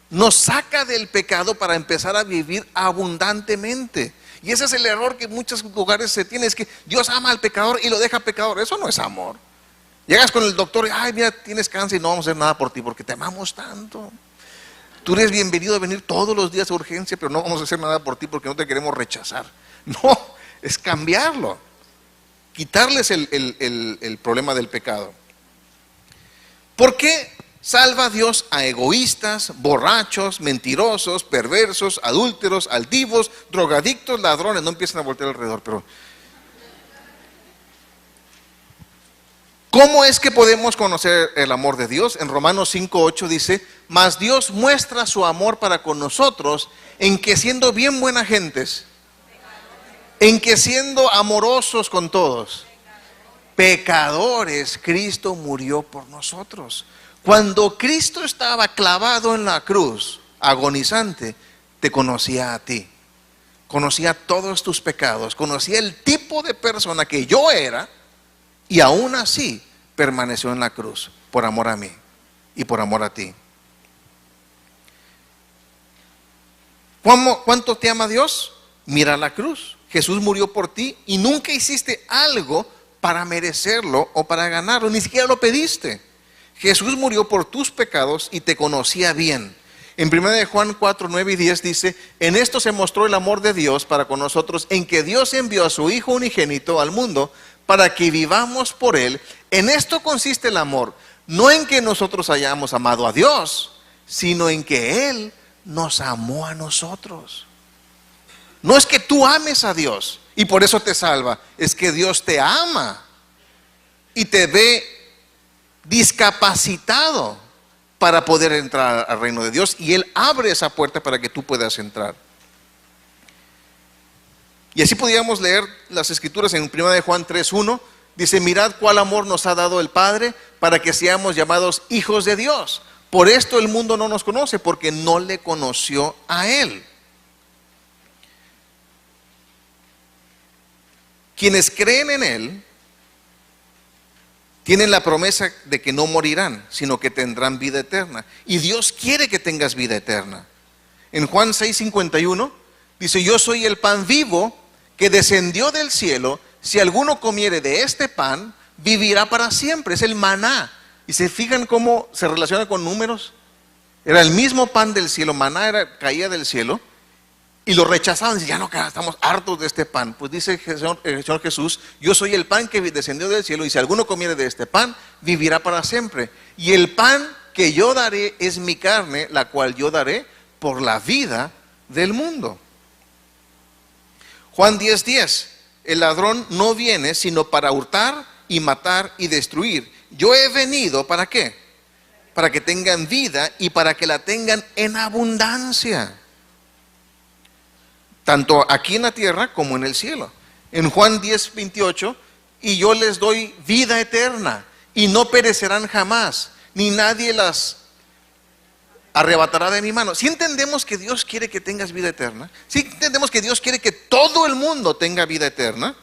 nos saca del pecado para empezar a vivir abundantemente. Y ese es el error que en muchos lugares se tiene, es que Dios ama al pecador y lo deja pecador. Eso no es amor. Llegas con el doctor y, ay, mira, tienes cáncer y no vamos a hacer nada por ti porque te amamos tanto. Tú eres bienvenido a venir todos los días a urgencia, pero no vamos a hacer nada por ti porque no te queremos rechazar. No, es cambiarlo, quitarles el problema del pecado. ¿Por qué salva Dios a egoístas, borrachos, mentirosos, perversos, adúlteros, altivos, drogadictos, ladrones? No empiecen a voltear alrededor, pero ¿cómo es que podemos conocer el amor de Dios? En Romanos 5:8 dice, mas Dios muestra su amor para con nosotros en que siendo bien buenas gentes, en que siendo amorosos con todos, pecadores, Cristo murió por nosotros. Cuando Cristo estaba clavado en la cruz, agonizante, te conocía a ti, conocía todos tus pecados, conocía el tipo de persona que yo era, y aún así permaneció en la cruz por amor a mí y por amor a ti. ¿Cuánto te ama Dios? Mira la cruz. Jesús murió por ti y nunca hiciste algo para merecerlo o para ganarlo, ni siquiera lo pediste. Jesús murió por tus pecados y te conocía bien. En 1 de Juan 4, 9 y 10 dice, en esto se mostró el amor de Dios para con nosotros, en que Dios envió a su Hijo unigénito al mundo para que vivamos por Él. En esto consiste el amor, no en que nosotros hayamos amado a Dios, sino en que Él nos amó a nosotros. No es que tú ames a Dios y por eso te salva, es que Dios te ama y te ve discapacitado para poder entrar al reino de Dios, y Él abre esa puerta para que tú puedas entrar. Y así podríamos leer las escrituras en 1 de Juan 3:1, dice, mirad cuál amor nos ha dado el Padre para que seamos llamados hijos de Dios. Por esto el mundo no nos conoce, porque no le conoció a Él. Quienes creen en Él tienen la promesa de que no morirán, sino que tendrán vida eterna. Y Dios quiere que tengas vida eterna. En Juan 6:51 dice, yo soy el pan vivo que descendió del cielo. Si alguno comiere de este pan, vivirá para siempre. Es el maná. ¿Y se fijan cómo se relaciona con números? Era el mismo pan del cielo, maná caía del cielo. Y lo rechazaban, ya no, estamos hartos de este pan. Pues dice el Señor Jesús, yo soy el pan que descendió del cielo, y si alguno comiere de este pan, vivirá para siempre. Y el pan que yo daré es mi carne, la cual yo daré por la vida del mundo. Juan 10:10, el ladrón no viene sino para hurtar y matar y destruir. Yo he venido, ¿para qué? Para que tengan vida y para que la tengan en abundancia. Tanto aquí en la tierra como en el cielo. En Juan 10:28, y yo les doy vida eterna, y no perecerán jamás, ni nadie las arrebatará de mi mano. Si entendemos que Dios quiere que tengas vida eterna, si entendemos que Dios quiere que todo el mundo tenga vida eterna,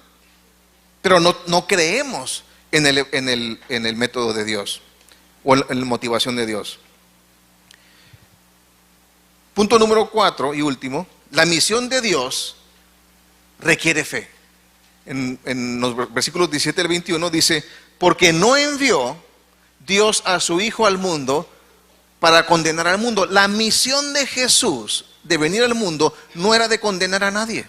pero no creemos en el método de Dios, o en la motivación de Dios. Punto número 4 y último. La misión de Dios requiere fe. En los versículos 17 al 21 dice, porque no envió Dios a su Hijo al mundo para condenar al mundo. La misión de Jesús de venir al mundo no era de condenar a nadie.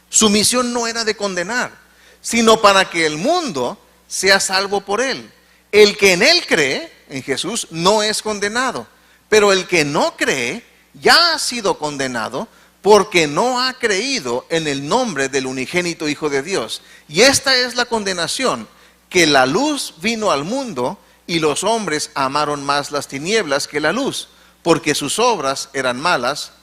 Su misión no era de condenar, sino para que el mundo sea salvo por Él. El que en Él cree, en Jesús, no es condenado, pero el que no cree ya ha sido condenado, porque no ha creído en el nombre del unigénito Hijo de Dios. Y esta es la condenación, que la luz vino al mundo y los hombres amaron más las tinieblas que la luz, porque sus obras eran malas.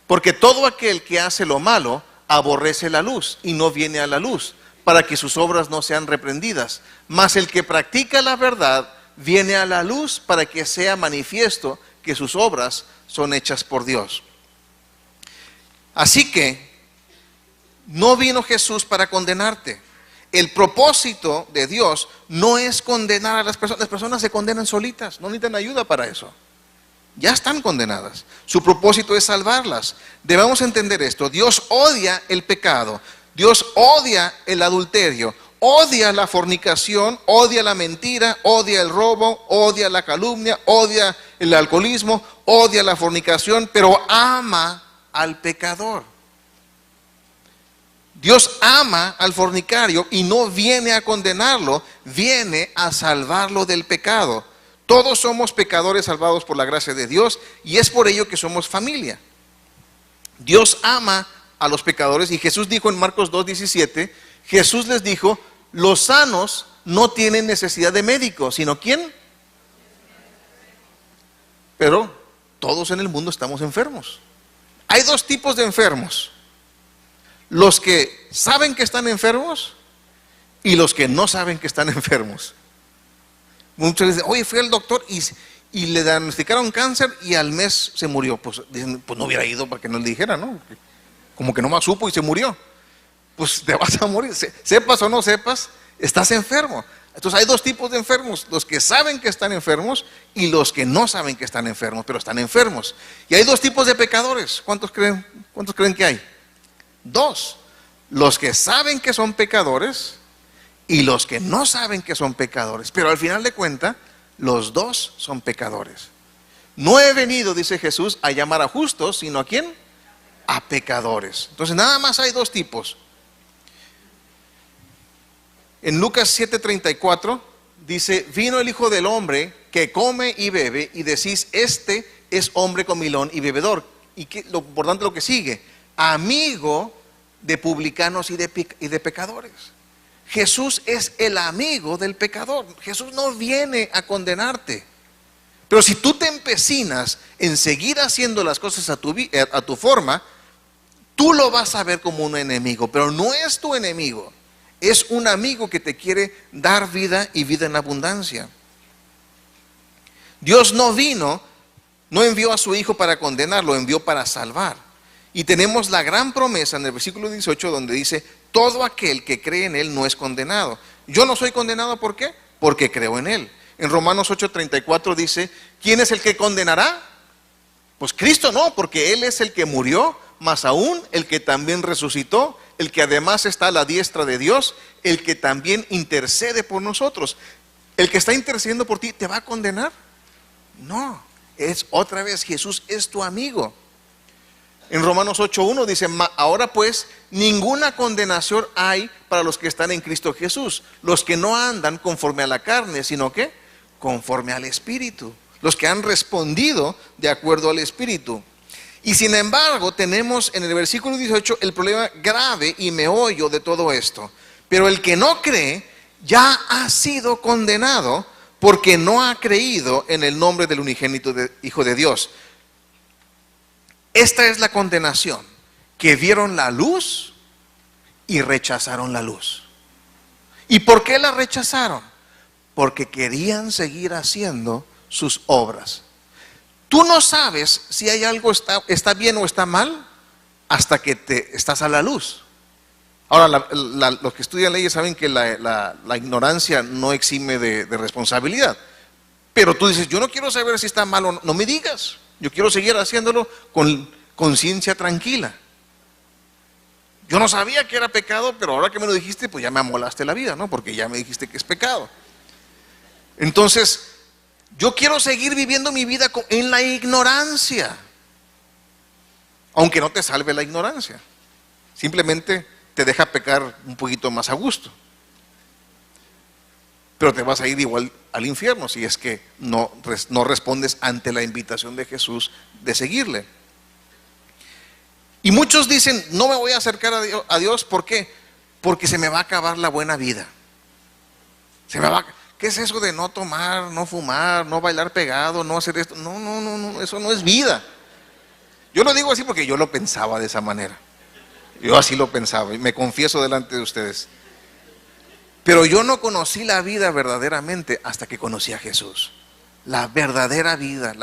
Porque todo aquel que hace lo malo aborrece la luz y no viene a la luz, para que sus obras no sean reprendidas. Mas el que practica la verdad viene a la luz para que sea manifiesto que sus obras son hechas por Dios. Así que no vino Jesús para condenarte. El propósito de Dios no es condenar a las personas. Las personas se condenan solitas, no necesitan ayuda para eso. Ya están condenadas. Su propósito es salvarlas. Debemos entender esto. Dios odia el pecado. Dios odia el adulterio. Odia la fornicación, odia la mentira, odia el robo, odia la calumnia, odia el alcoholismo, odia la fornicación, pero ama al pecador. Dios ama al fornicario y no viene a condenarlo, viene a salvarlo del pecado. Todos somos pecadores salvados por la gracia de Dios y es por ello que somos familia. Dios ama a los pecadores y Jesús dijo en Marcos 2:17, Jesús les dijo, los sanos no tienen necesidad de médico, sino ¿quién? Pero todos en el mundo estamos enfermos. Hay dos tipos de enfermos. Los que saben que están enfermos y los que no saben que están enfermos. Muchos dicen, oye, fui al doctor y le diagnosticaron cáncer y al mes se murió. Pues dicen, pues no hubiera ido para que no le dijera, ¿no? Como que no más supo y se murió. Pues te vas a morir, sepas o no sepas, estás enfermo. Entonces hay dos tipos de enfermos, los que saben que están enfermos y los que no saben que están enfermos, pero están enfermos. Y hay dos tipos de pecadores. ¿Cuántos creen que hay? Dos, los que saben que son pecadores y los que no saben que son pecadores, pero al final de cuentas, los dos son pecadores. No he venido, dice Jesús, a llamar a justos, sino ¿a quién? A pecadores. Entonces nada más hay dos tipos. En Lucas 7:34 dice, vino el Hijo del Hombre que come y bebe y decís, este es hombre comilón y bebedor. Y por tanto lo que sigue, amigo de publicanos y de pecadores. Jesús es el amigo del pecador. Jesús no viene a condenarte. Pero si tú te empecinas en seguir haciendo las cosas a tu forma, tú lo vas a ver como un enemigo, pero no es tu enemigo. Es un amigo que te quiere dar vida y vida en abundancia. Dios no envió a su Hijo para condenar, lo envió para salvar. Y tenemos la gran promesa en el versículo 18 donde dice, todo aquel que cree en Él no es condenado. Yo no soy condenado, ¿por qué? Porque creo en Él. En Romanos 8:34 dice, ¿quién es el que condenará? Pues Cristo no, porque Él es el que murió, más aún el que también resucitó, el que además está a la diestra de Dios, el que también intercede por nosotros. ¿El que está intercediendo por ti te va a condenar? No, es otra vez, Jesús es tu amigo. En Romanos 8:1 dice, ahora pues ninguna condenación hay para los que están en Cristo Jesús, los que no andan conforme a la carne, sino que conforme al Espíritu, los que han respondido de acuerdo al Espíritu. Y sin embargo tenemos en el versículo 18 el problema grave y meollo de todo esto. Pero el que no cree ya ha sido condenado porque no ha creído en el nombre del unigénito Hijo de Dios. Esta es la condenación, que vieron la luz y rechazaron la luz. ¿Y por qué la rechazaron? Porque querían seguir haciendo sus obras. Tú no sabes si hay algo está bien o está mal hasta que estás a la luz. Ahora, los que estudian leyes saben que la ignorancia no exime de responsabilidad. Pero tú dices, yo no quiero saber si está mal o no. No me digas. Yo quiero seguir haciéndolo con conciencia tranquila. Yo no sabía que era pecado, pero ahora que me lo dijiste, pues ya me amolaste la vida, ¿no? Porque ya me dijiste que es pecado. Entonces, yo quiero seguir viviendo mi vida en la ignorancia, aunque no te salve la ignorancia. Simplemente te deja pecar un poquito más a gusto. Pero te vas a ir igual al infierno si es que no respondes ante la invitación de Jesús de seguirle. Y muchos dicen, no me voy a acercar a Dios, ¿por qué? Porque se me va a acabar la buena vida. ¿Qué es eso de no tomar, no fumar, no bailar pegado, no hacer esto? No, eso no es vida. Yo lo digo así porque yo lo pensaba de esa manera. Yo así lo pensaba y me confieso delante de ustedes. Pero yo no conocí la vida verdaderamente hasta que conocí a Jesús. La verdadera vida,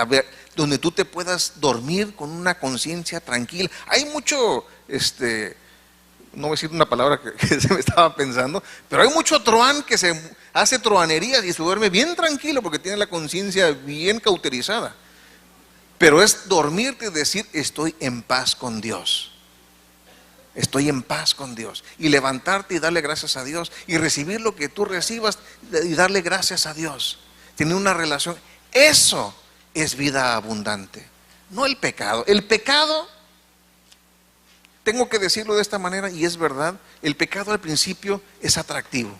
donde tú te puedas dormir con una conciencia tranquila. Hay mucho, no voy a decir una palabra que se me estaba pensando, pero hay mucho truán que se hace truanerías y se duerme bien tranquilo porque tiene la conciencia bien cauterizada. Pero es dormirte y decir, estoy en paz con Dios. Estoy en paz con Dios. Y levantarte y darle gracias a Dios. Y recibir lo que tú recibas y darle gracias a Dios. Tener una relación. Eso es vida abundante. No el pecado. El pecado, tengo que decirlo de esta manera y es verdad, el pecado al principio es atractivo.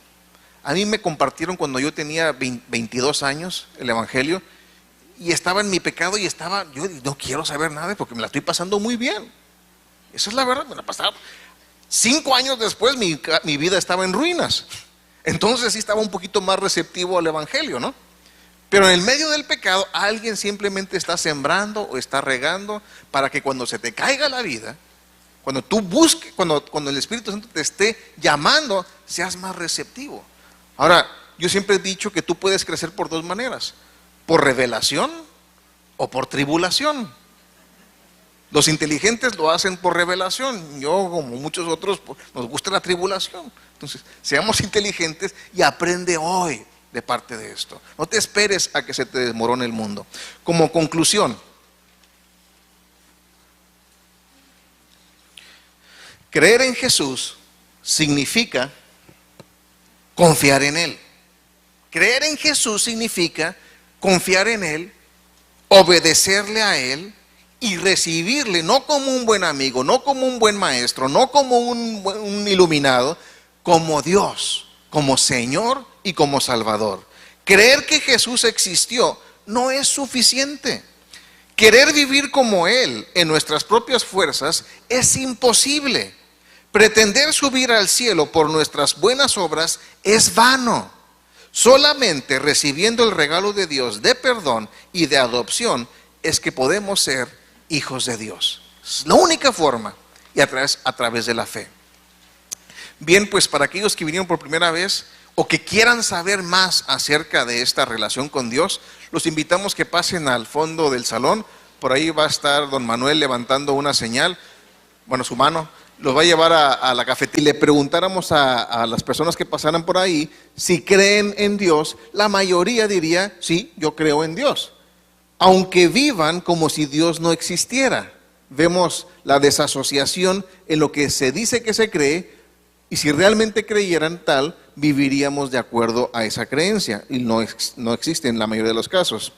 A mí me compartieron cuando yo tenía 22 años el evangelio y estaba en mi pecado y yo no quiero saber nada porque me la estoy pasando muy bien. Esa es la verdad, me la pasaba. 5 años después mi vida estaba en ruinas. Entonces sí estaba un poquito más receptivo al evangelio, ¿no? Pero en el medio del pecado alguien simplemente está sembrando o está regando para que cuando se te caiga la vida, cuando tú busques, cuando el Espíritu Santo te esté llamando, seas más receptivo. Ahora, yo siempre he dicho que tú puedes crecer por 2 maneras: por revelación o por tribulación. Los inteligentes lo hacen por revelación. Yo, como muchos otros, nos gusta la tribulación. Entonces, seamos inteligentes y aprende hoy de parte de esto. No te esperes a que se te desmorone el mundo. Como conclusión, creer en Jesús significa confiar en Él. Creer en Jesús significa confiar en Él, obedecerle a Él y recibirle no como un buen amigo, no como un buen maestro, no como un iluminado, como Dios, como Señor y como Salvador. Creer que Jesús existió no es suficiente. Querer vivir como Él en nuestras propias fuerzas es imposible. Pretender subir al cielo por nuestras buenas obras es vano. Solamente recibiendo el regalo de Dios de perdón y de adopción es que podemos ser hijos de Dios. Es la única forma, y a través de la fe. Bien, pues para aquellos que vinieron por primera vez o que quieran saber más acerca de esta relación con Dios, los invitamos que pasen al fondo del salón. Por ahí va a estar don Manuel levantando una señal, su mano, los va a llevar a la cafetería. Le preguntáramos a las personas que pasaran por ahí si creen en Dios, la mayoría diría, sí, yo creo en Dios. Aunque vivan como si Dios no existiera. Vemos la desasociación en lo que se dice que se cree, y si realmente creyeran tal, viviríamos de acuerdo a esa creencia, y no existe en la mayoría de los casos.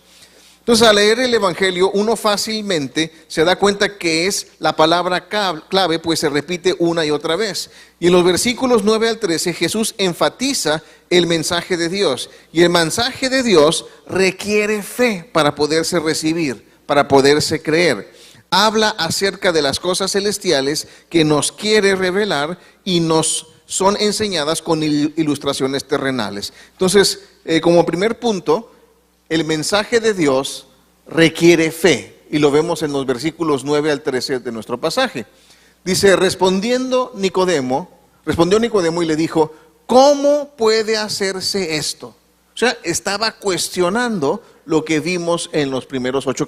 Entonces, al leer el Evangelio, uno fácilmente se da cuenta que es la palabra clave, pues se repite una y otra vez. Y en los versículos 9 al 13, Jesús enfatiza el mensaje de Dios. Y el mensaje de Dios requiere fe para poderse recibir, para poderse creer. Habla acerca de las cosas celestiales que nos quiere revelar y nos son enseñadas con ilustraciones terrenales. Entonces, como primer punto, el mensaje de Dios requiere fe, y lo vemos en los versículos 9 al 13 de nuestro pasaje. Dice, respondió Nicodemo y le dijo, ¿cómo puede hacerse esto? O sea, estaba cuestionando lo que vimos en los primeros 8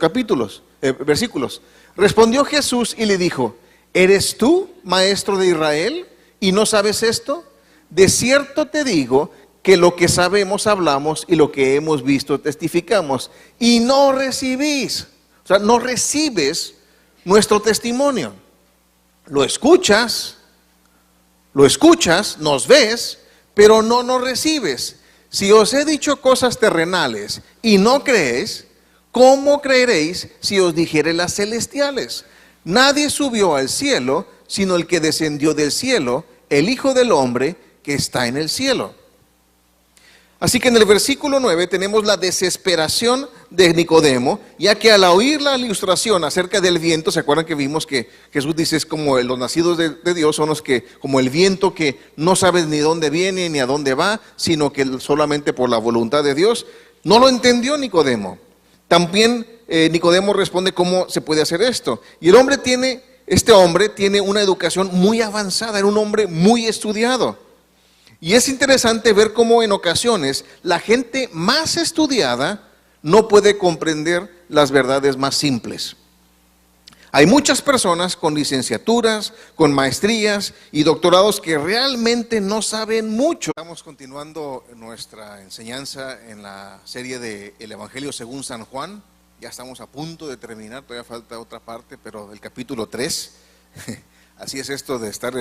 versículos. Respondió Jesús y le dijo, ¿eres tú, maestro de Israel, y no sabes esto? De cierto te digo que lo que sabemos hablamos y lo que hemos visto testificamos, y no recibís, no recibes nuestro testimonio. Lo escuchas, nos ves, pero no nos recibes. Si os he dicho cosas terrenales y no creéis, ¿cómo creeréis si os dijere las celestiales? Nadie subió al cielo, sino el que descendió del cielo, el Hijo del Hombre que está en el cielo. Así que en el versículo 9 tenemos la desesperación de Nicodemo, ya que al oír la ilustración acerca del viento, ¿se acuerdan que vimos que Jesús dice es como los nacidos de Dios son los que, como el viento que no sabes ni dónde viene ni a dónde va, sino que solamente por la voluntad de Dios? No lo entendió Nicodemo. También Nicodemo responde cómo se puede hacer esto. Y este hombre tiene una educación muy avanzada, era un hombre muy estudiado. Y es interesante ver cómo en ocasiones la gente más estudiada no puede comprender las verdades más simples. Hay muchas personas con licenciaturas, con maestrías y doctorados que realmente no saben mucho. Estamos continuando nuestra enseñanza en la serie de El Evangelio según San Juan. Ya estamos a punto de terminar, todavía falta otra parte, pero del capítulo 3. Así es esto de estar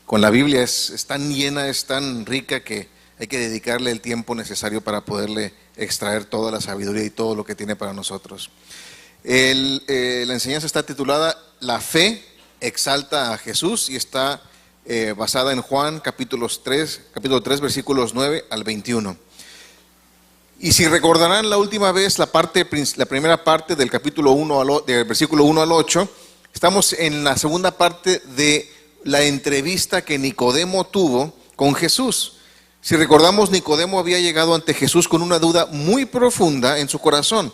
con la Biblia, es tan llena, es tan rica que hay que dedicarle el tiempo necesario para poderle extraer toda la sabiduría y todo lo que tiene para nosotros. La enseñanza está titulada La fe exalta a Jesús y está basada en Juan capítulo 3, versículos 9 al 21. Y si recordarán la última vez la primera parte del capítulo 1 del versículo 1 al 8, estamos en la segunda parte de la entrevista que Nicodemo tuvo con Jesús. Si recordamos, Nicodemo había llegado ante Jesús con una duda muy profunda en su corazón: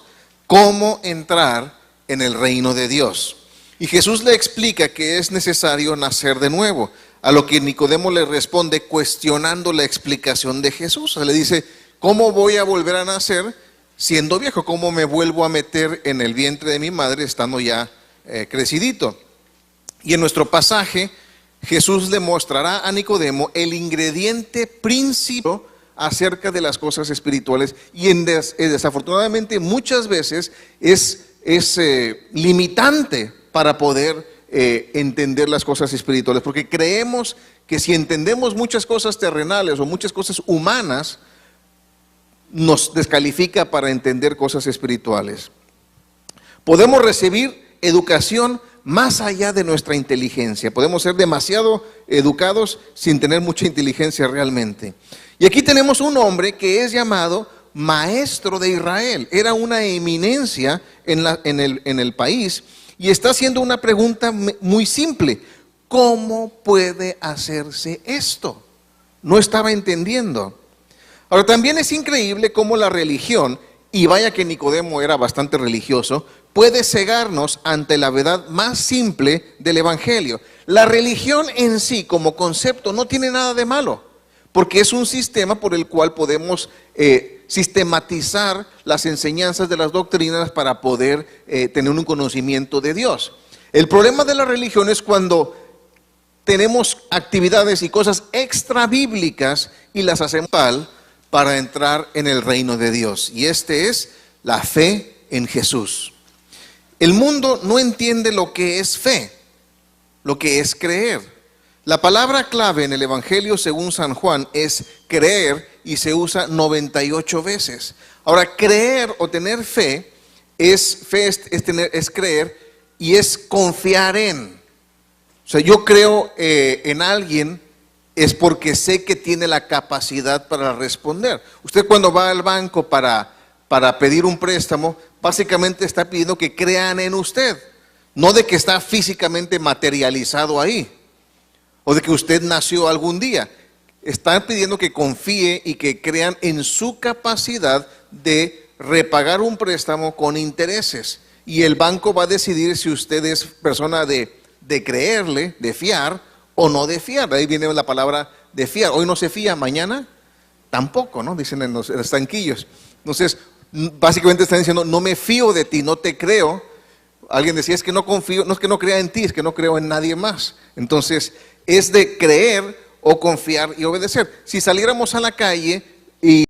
¿cómo entrar en el reino de Dios? Y Jesús le explica que es necesario nacer de nuevo, a lo que Nicodemo le responde cuestionando la explicación de Jesús. O sea, le dice: ¿cómo voy a volver a nacer siendo viejo? ¿Cómo me vuelvo a meter en el vientre de mi madre estando ya crecidito? Y en nuestro pasaje, Jesús le mostrará a Nicodemo el ingrediente principal acerca de las cosas espirituales, y desafortunadamente muchas veces es limitante para poder entender las cosas espirituales, porque creemos que si entendemos muchas cosas terrenales o muchas cosas humanas, nos descalifica para entender cosas espirituales. Podemos recibir educación más allá de nuestra inteligencia. Podemos ser demasiado educados sin tener mucha inteligencia realmente. Y aquí tenemos un hombre que es llamado Maestro de Israel. Era una eminencia en el país y está haciendo una pregunta muy simple: ¿cómo puede hacerse esto? No estaba entendiendo. Ahora, también es increíble cómo la religión, y vaya que Nicodemo era bastante religioso, puede cegarnos ante la verdad más simple del Evangelio. La religión en sí, como concepto, no tiene nada de malo, porque es un sistema por el cual podemos sistematizar las enseñanzas de las doctrinas para poder tener un conocimiento de Dios. El problema de la religión es cuando tenemos actividades y cosas extra bíblicas y las hacemos para entrar en el reino de Dios. Y este es la fe en Jesús. El mundo no entiende lo que es fe, lo que es creer. La palabra clave en el Evangelio según San Juan es creer, y se usa 98 veces. Ahora, creer o tener fe es creer y es confiar en. O sea, yo creo en alguien es porque sé que tiene la capacidad para responder. Usted cuando va al banco para pedir un préstamo, básicamente está pidiendo que crean en usted, no de que está físicamente materializado ahí, o de que usted nació algún día. Están pidiendo que confíe y que crean en su capacidad de repagar un préstamo con intereses. Y el banco va a decidir si usted es persona de creerle, de fiar o no de fiar. De ahí viene la palabra de fiar. Hoy no se fía, mañana tampoco, ¿no? Dicen en los estanquillos. Entonces, básicamente están diciendo: no me fío de ti, no te creo. Alguien decía: es que no confío, no es que no crea en ti, es que no creo en nadie más. Entonces, es de creer o confiar y obedecer. Si saliéramos a la calle y